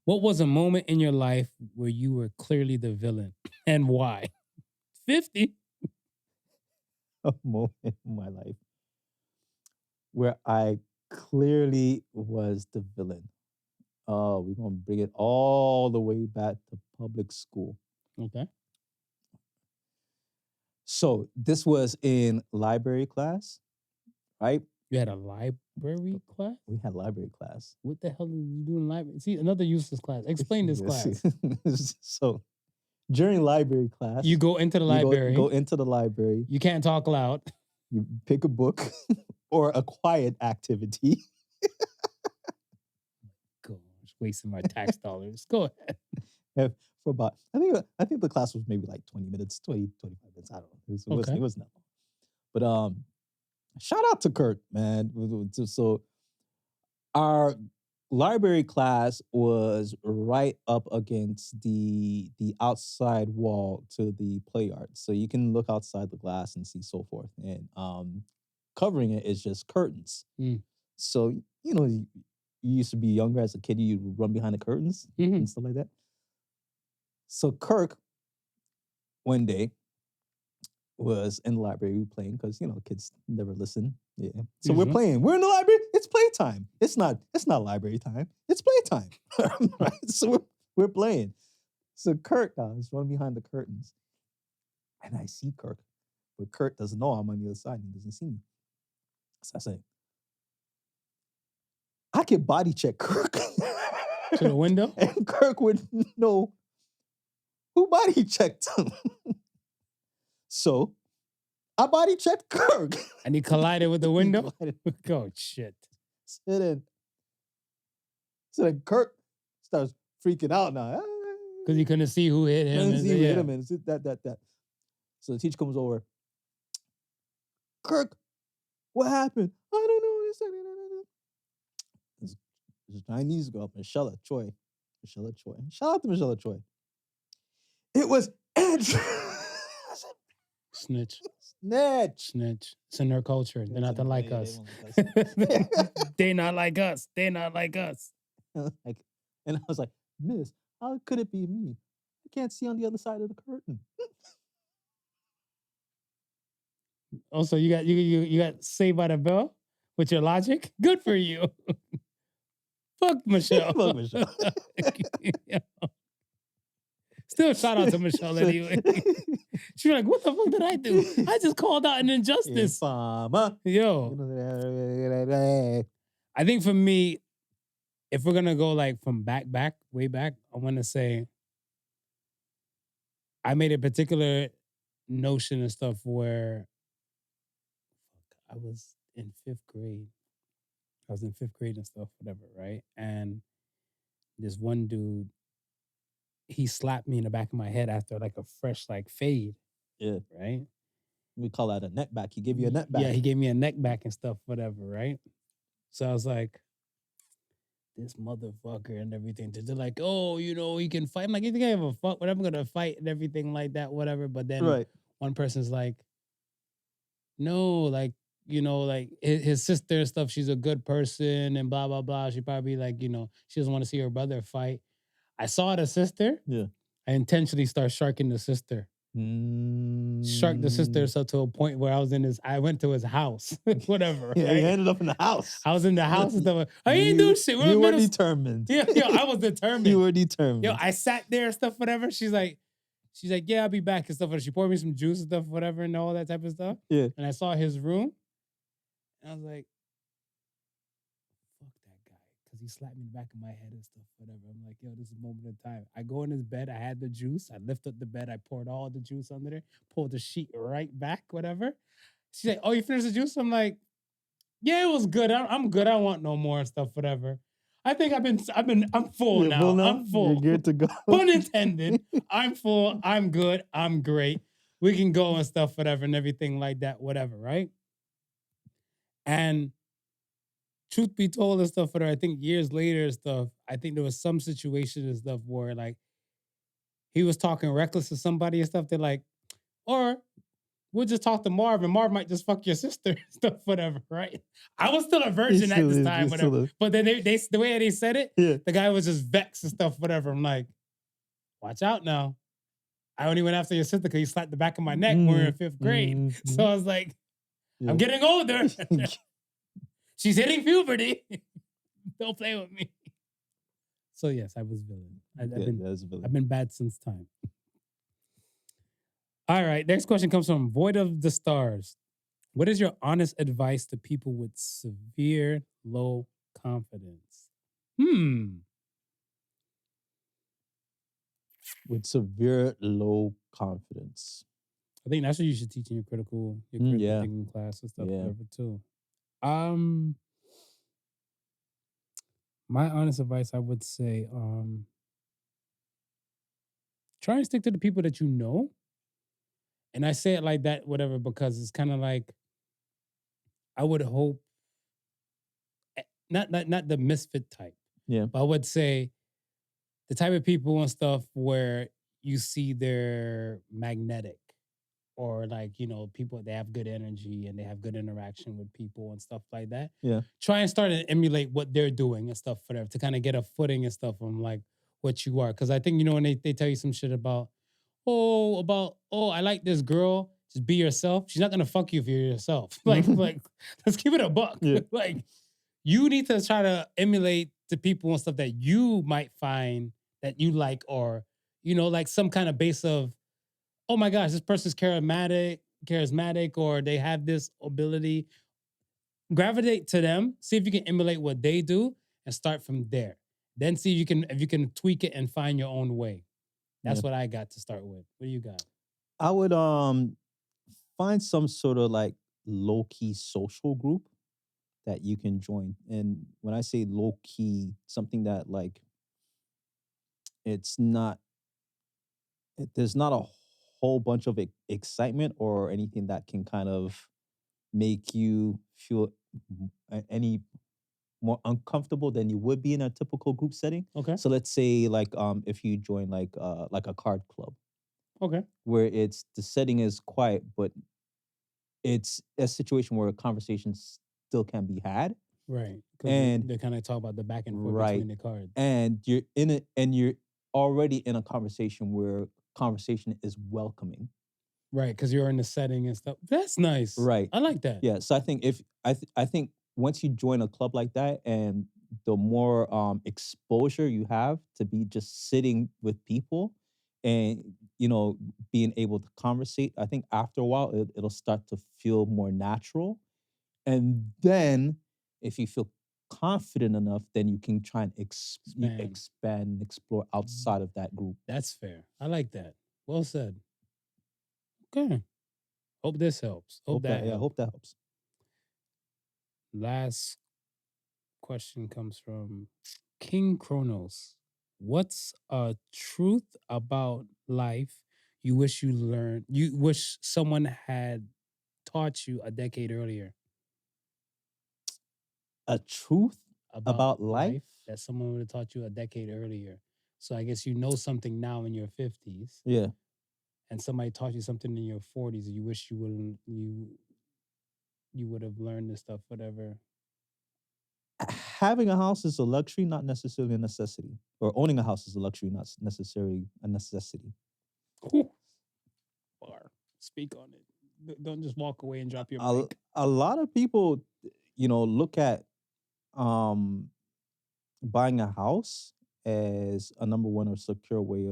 What was a moment in your life where you were clearly the villain and why? 50. a moment in my life where I clearly was the villain. Oh, we're gonna bring it all the way back to public school. Okay. So this was in library class, right? You had a library class? We had library class. What the hell did you do in library? See, another useless class. Explain this class. So during library class, You go into the library. Go into the library. You can't talk loud. You pick a book or a quiet activity. Gosh, wasting my tax dollars. Go ahead. For about, I think the class was maybe like 20 minutes, 25 minutes. I don't know. It was not long. But shout out to Kurt, man. So our library class was right up against the outside wall to the play yard. So you can look outside the glass and see so forth. And covering it is just curtains. So, you used to be younger as a kid, you'd run behind the curtains and stuff like that. So Kirk, one day, was in the library playing because kids never listen. Yeah. So we're playing. We're in the library. It's playtime. It's not library time. It's playtime. Right? So we're playing. So Kirk is running behind the curtains. And I see Kirk. But Kirk doesn't know I'm on the other side. He doesn't see me. So I say, I can body check Kirk. To the window? And Kirk would know who body checked him. So I body checked Kirk. And he collided with the window? Oh, shit. So then Kirk starts freaking out now. Because he couldn't see who hit him. Couldn't see who hit him. And that. So the teacher comes over. Kirk, what happened? I don't know. This Chinese girl, Michelle Choi. Shout out to Michelle Choi. It was Andrew. Snitch. It's in their culture. They're not like us. They not like us. They're not like us. And I was like, Miss, how could it be me? I can't see on the other side of the curtain. Also, you got Saved by the Bell with your logic. Good for you. Fuck Michelle. Fuck Michelle. Still shout out to Michelle anyway. She's like, what the fuck did I do? I just called out an injustice. Yo. I think for me, if we're gonna go like from way back, I want to say I made a particular notion and stuff where I was in 5th grade. I was in 5th grade and stuff, whatever, right? And this one dude, he slapped me in the back of my head after like a fresh like fade. Yeah. Right? We call that a neck back. He gave you a neck back. Yeah, he gave me a neck back and stuff, whatever, right? So I was like, this motherfucker and everything. They're like, oh, he can fight. I'm like, you think I have a fuck? But I'm gonna fight and everything like that, whatever. But then one person's like, no, like, like his sister and stuff, she's a good person and blah, blah, blah. She probably like, she doesn't want to see her brother fight. I saw the sister. Yeah. I intentionally start sharking the sister. Shark the sister so to a point where I went to his house. Whatever. Yeah, right? you ended up in the house. I was in the house and stuff. I didn't do shit. You were determined. Yeah, I was determined. You were determined. Yo, I sat there and stuff, whatever. She's like, yeah, I'll be back and stuff. She poured me some juice and stuff, whatever, and all that type of stuff. Yeah. And I saw his room. And I was like, fuck that guy. Because he slapped me in the back of my head and stuff, whatever. I'm like, yo, this is a moment in time. I go in his bed. I had the juice. I lift up the bed. I poured all the juice under there. Pulled the sheet right back, whatever. She's like, oh, you finished the juice? I'm like, yeah, it was good. I'm good. I don't want no more and stuff, whatever. I think I'm full now. I'm full. You're good to go. Pun intended. I'm full. I'm good. I'm great. We can go and stuff, whatever, and everything like that, whatever, right? And truth be told and stuff, whatever, I think years later and stuff, I think there was some situation and stuff where like he was talking reckless to somebody and stuff. They're like, or we'll just talk to Marv and Marv might just fuck your sister and stuff, whatever, right? I was still a virgin at this time, whatever. But then they the way they said it, the guy was just vexed and stuff, whatever. I'm like, watch out now. I only went after your sister because you slapped the back of my neck when we were in 5th grade. So I was like, I'm getting older. She's hitting puberty. Don't play with me. So yes, I was villain. I've been bad since time. All right. Next question comes from Void of the Stars. What is your honest advice to people with severe low confidence? With severe low confidence. I think that's what you should teach in your critical thinking class and stuff, whatever too. My honest advice, I would say, try and stick to the people that you know. And I say it like that, whatever, because it's kind of like, I would hope, not the misfit type. Yeah. But I would say the type of people and stuff where you see they're magnetic, or like, people, they have good energy and they have good interaction with people and stuff like that. Yeah. Try and start to emulate what they're doing and stuff for them to kind of get a footing and stuff on like what you are. Because I think, when they tell you some shit about, I like this girl, just be yourself. She's not gonna fuck you if you're yourself. like let's keep it a buck. Yeah. Like, you need to try to emulate the people and stuff that you might find that you like, or like some kind of base of, oh my gosh, this person's charismatic, or they have this ability. Gravitate to them, see if you can emulate what they do, and start from there. Then see if you can tweak it and find your own way. That's what I got to start with. What do you got? I would find some sort of like low-key social group that you can join. And when I say low-key, something that like there's not a whole bunch of excitement or anything that can kind of make you feel any more uncomfortable than you would be in a typical group setting. Okay. So let's say like if you join like a card club. Okay. Where the setting is quiet, but it's a situation where a conversation still can be had. Right. And they kind of talk about the back and forth right, between the cards. And you're in it, and you're already in a conversation where conversation is welcoming. Right, because you're in the setting and stuff. That's nice. Right. I like that. Yeah. So I think I think once you join a club like that, and the more exposure you have to be just sitting with people and being able to conversate, I think after a while it'll start to feel more natural. And then if you feel confident enough, then you can try and expand and explore outside of that group. That's fair. I like that. Well said. Okay. Hope this helps. Hope that helps. Last question comes from KingKronos. What's a truth about life you wish someone had taught you a decade earlier? A truth about life that someone would have taught you a decade earlier. So I guess something now in your 50s. Yeah. And somebody taught you something in your 40s, and you wish you would have learned this stuff, whatever. Having a house is a luxury, not necessarily a necessity. Or owning a house is a luxury, not necessarily a necessity. Ooh. Bar. Speak on it. Don't just walk away and drop your mic. A lot of people, look at buying a house as a number one or secure way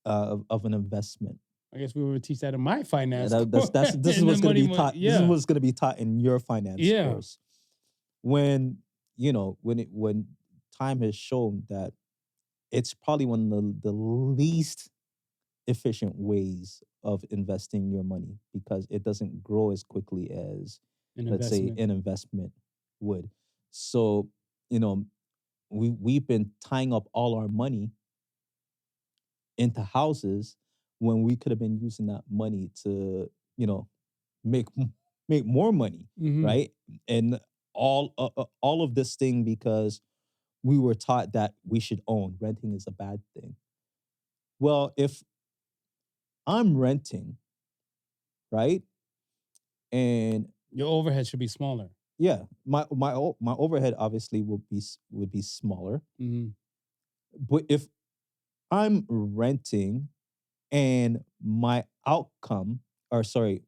of an investment. I guess we would teach that in my finance. This is what's going to be taught. Yeah. This is what's going to be taught in your finance course. When time has shown that it's probably one of the least efficient ways of investing your money, because it doesn't grow as quickly as let's say an investment would. So, we've been tying up all our money into houses when we could have been using that money to, make more money, right? And all of this thing because we were taught that we should own. Renting is a bad thing. Well, if I'm renting, right, and your overhead should be smaller. Yeah, my overhead obviously would be smaller. Mm-hmm. But if I'm renting and my outcome, or sorry,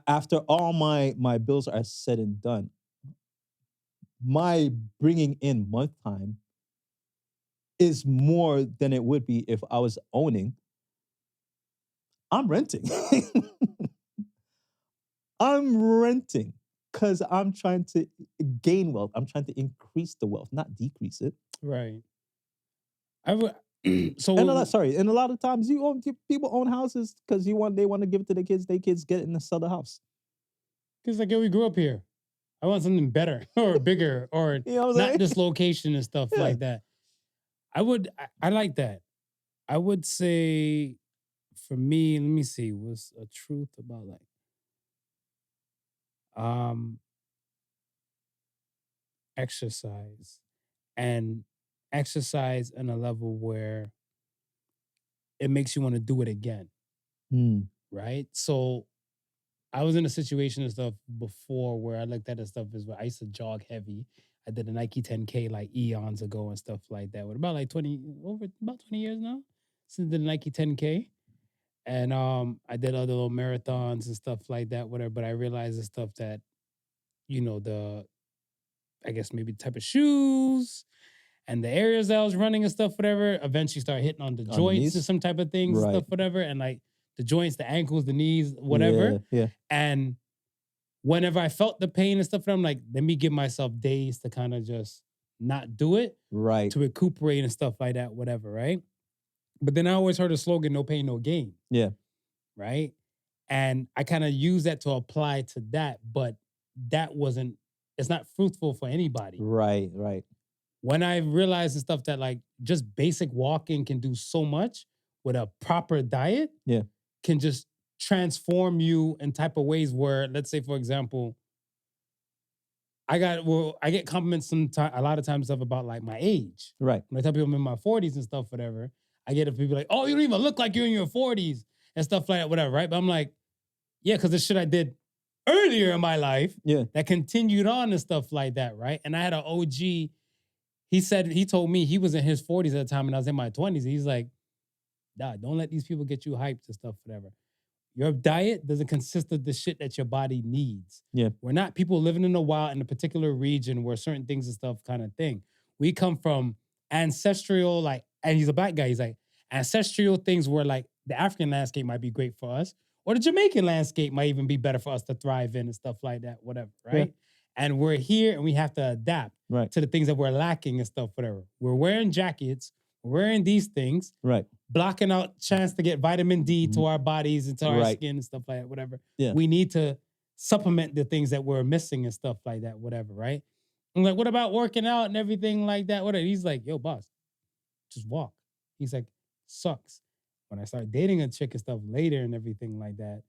after all my bills are said and done, my bringing in month time is more than it would be if I was owning. I'm renting. I'm renting because I'm trying to gain wealth. I'm trying to increase the wealth, not decrease it. Right. I would. So And a lot of times people own houses because they want to give it to their kids. Their kids get it and sell the house. because like, yo, we grew up here. I want something better or bigger or You know what I'm not saying? this location and stuff Yeah. like that. I like that. I would say for me, let me see, what's a truth about like exercise and exercise on a level where it makes you want to do it again. Right? So I was in a situation and stuff before where I looked at the stuff is where I used to jog heavy. I did a Nike 10K like eons ago and stuff like that. What about like 20 years now since the Nike 10K? And I did other little marathons and stuff like that, whatever. But I realized the stuff that, I guess maybe the type of shoes and the areas that I was running and stuff, whatever, eventually start hitting on the joints and some type of things and Right. stuff, whatever. And like the joints, the ankles, the knees, whatever. Yeah. And whenever I felt the pain and stuff, I'm like, let me give myself days to kind of just not do it, Right. to recuperate and stuff like that, whatever, right? But then I always heard the slogan, no pain, no gain, Yeah. right? And I kind of use that to apply to that, but it's not fruitful for anybody. Right. When I realized and stuff that like just basic walking can do so much with a proper diet, Yeah. can just transform you in type of ways where, let's say, for example, I get compliments a lot of times stuff about like my age. Right. When I tell people I'm in my 40s and stuff, whatever, I get people like, oh, you don't even look like you're in your 40s and stuff like that, whatever, right? But I'm like, yeah, because the shit I did earlier in my life that continued on and stuff like that, right? And I had an OG, he told me he was in his 40s at the time and I was in my 20s. He's like, nah, don't let these people get you hyped and stuff, whatever. Your diet doesn't consist of the shit that your body needs. Yeah. We're not people living in the wild in a particular region where certain things and stuff kind of thing. We come from ancestral, like, and he's a black guy. He's like, ancestral things where like the African landscape might be great for us, or the Jamaican landscape might even be better for us to thrive in and stuff like that, whatever, right? Yeah. And we're here and we have to adapt to the things that we're lacking and stuff, whatever. We're wearing jackets, we're wearing these things. Right. Blocking out chance to get vitamin D to our bodies and to our skin and stuff like that, whatever. Yeah. We need to supplement the things that we're missing and stuff like that, whatever, right? I'm like, what about working out and everything like that? Whatever. He's like, yo, boss, just walk. He's like, sucks. When I started dating a chick and stuff later and everything like that,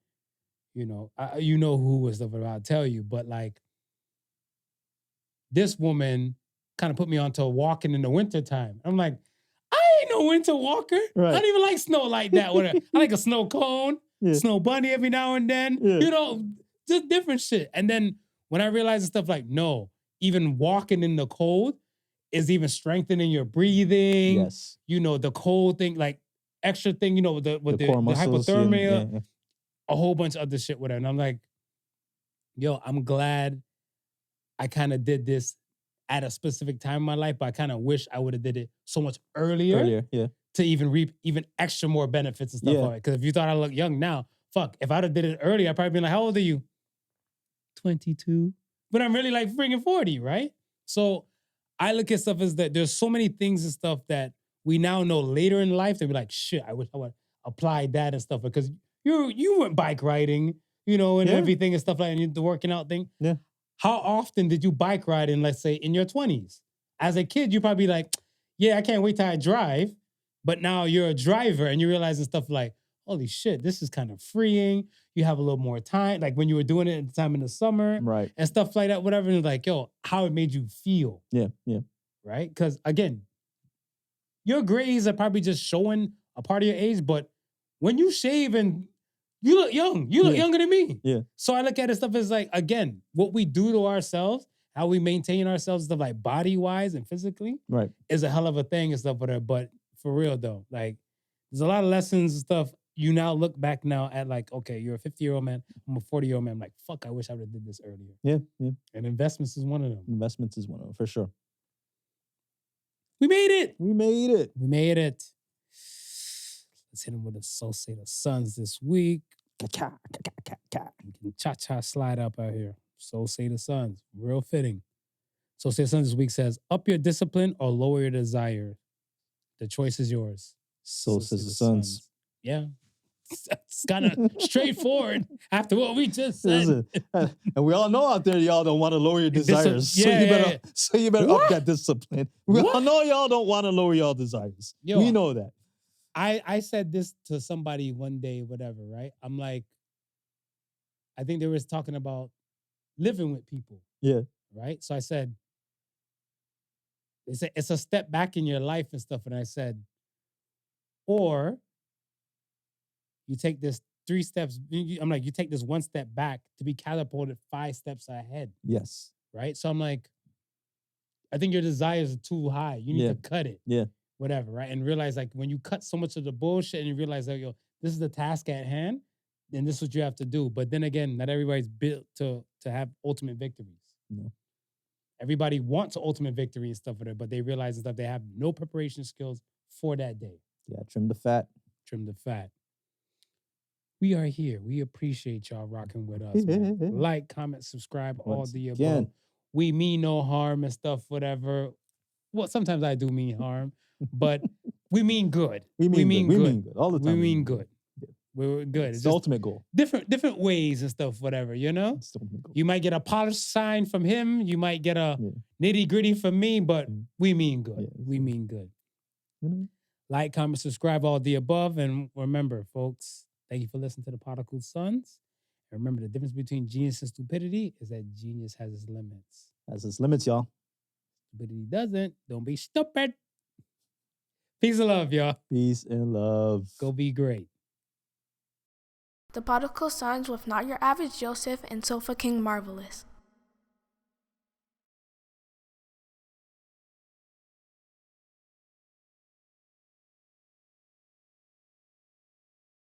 you know who was stuff I'll tell you, but like this woman kind of put me onto walking in the wintertime. I'm like, I ain't no winter walker. Right. I don't even like snow like that. Whatever. I like a snow cone, snow bunny every now and then. Yeah. Just different shit. And then when I realized stuff like, no, even walking in the cold is even strengthening your breathing. Yes. The cold thing, like extra thing, with the core muscles, hypothermia, a whole bunch of other shit with it. And I'm like, yo, I'm glad I kind of did this at a specific time in my life, but I kind of wish I would have did it so much earlier to even reap even extra more benefits and stuff like that. Because if you thought I look young now, fuck, if I'd have did it earlier, I'd probably been like, how old are you? 22. But I'm really like freaking 40, right? So I look at stuff as that there's so many things and stuff that we now know later in life that we're like, shit, I wish I would apply that and stuff. Because you went bike riding, and everything and stuff like that, the working out thing. Yeah. How often did you bike ride in, let's say, in your 20s? As a kid, you probably like, yeah, I can't wait till I drive. But now you're a driver and you realize and stuff like, holy shit, this is kind of freeing. You have a little more time. Like when you were doing it at the time in the summer. Right. And stuff like that, whatever. And it's like, yo, how it made you feel. Yeah. Right? Because again, your grades are probably just showing a part of your age. But when you shave and you look young. You look younger than me. Yeah. So I look at this stuff as like, again, what we do to ourselves, how we maintain ourselves, stuff like body-wise and physically, Right. is a hell of a thing and stuff like that. But for real though, like There's a lot of lessons and stuff. You now look back now at like, okay, you're a 50-year-old man. I'm a 40-year-old man. I'm like, fuck, I wish I would have did this earlier. Yeah, yeah. And investments is one of them. Investments is one of them, for sure. We made it. We made it. We made it. Let's hit him with a Soul Say the Sons this week. Cha-cha slide up out here. Soul Say the Sons. Real fitting. Soul Say the Sons this week says, up your discipline or lower your desire. The choice is yours. So says the Sons. Yeah. It's kind of straightforward after what we just said. Listen, and we all know out there, y'all don't want to lower your desires. Yeah, so you better up that discipline. We all know y'all don't want to lower y'all desires. Yo, we know that. I said this to somebody one day, whatever, right? I'm like, I think they was talking about living with people. Yeah. Right? So I said, they said it's a step back in your life and stuff. And I said, or you take this 3 steps. I'm like, you take this 1 step back to be catapulted 5 steps ahead. Yes. Right? So I'm like, I think your desires are too high. You need to cut it. Yeah. Whatever, right? And realize like when you cut so much of the bullshit and you realize that, yo, this is the task at hand, then this is what you have to do. But then again, not everybody's built to have ultimate victories. No. Everybody wants an ultimate victory and stuff with it, but they realize and stuff they have no preparation skills for that day. Yeah, trim the fat. Trim the fat. We are here. We appreciate y'all rocking with us. Man. Like, comment, subscribe, all the above. We mean no harm and stuff, whatever. Well, sometimes I do mean harm, but we mean good. We mean good. We mean good all the time. We mean good. Yeah. We're good. It's the ultimate goal. Different ways and stuff, whatever, you know? It's the ultimate goal. You might get a polished sign from him. You might get a nitty-gritty from me, but we mean good. Yeah, we mean good. Like, comment, subscribe, all the above. And remember, folks, thank you for listening to the Podical Sons. And remember, the difference between genius and stupidity is that genius has its limits. Has its limits, y'all. Stupidity doesn't. Don't be stupid. Peace and love, y'all. Peace and love. Go be great. The Podical Sons with Not Your Average Joseph and Sofa King Marvelous.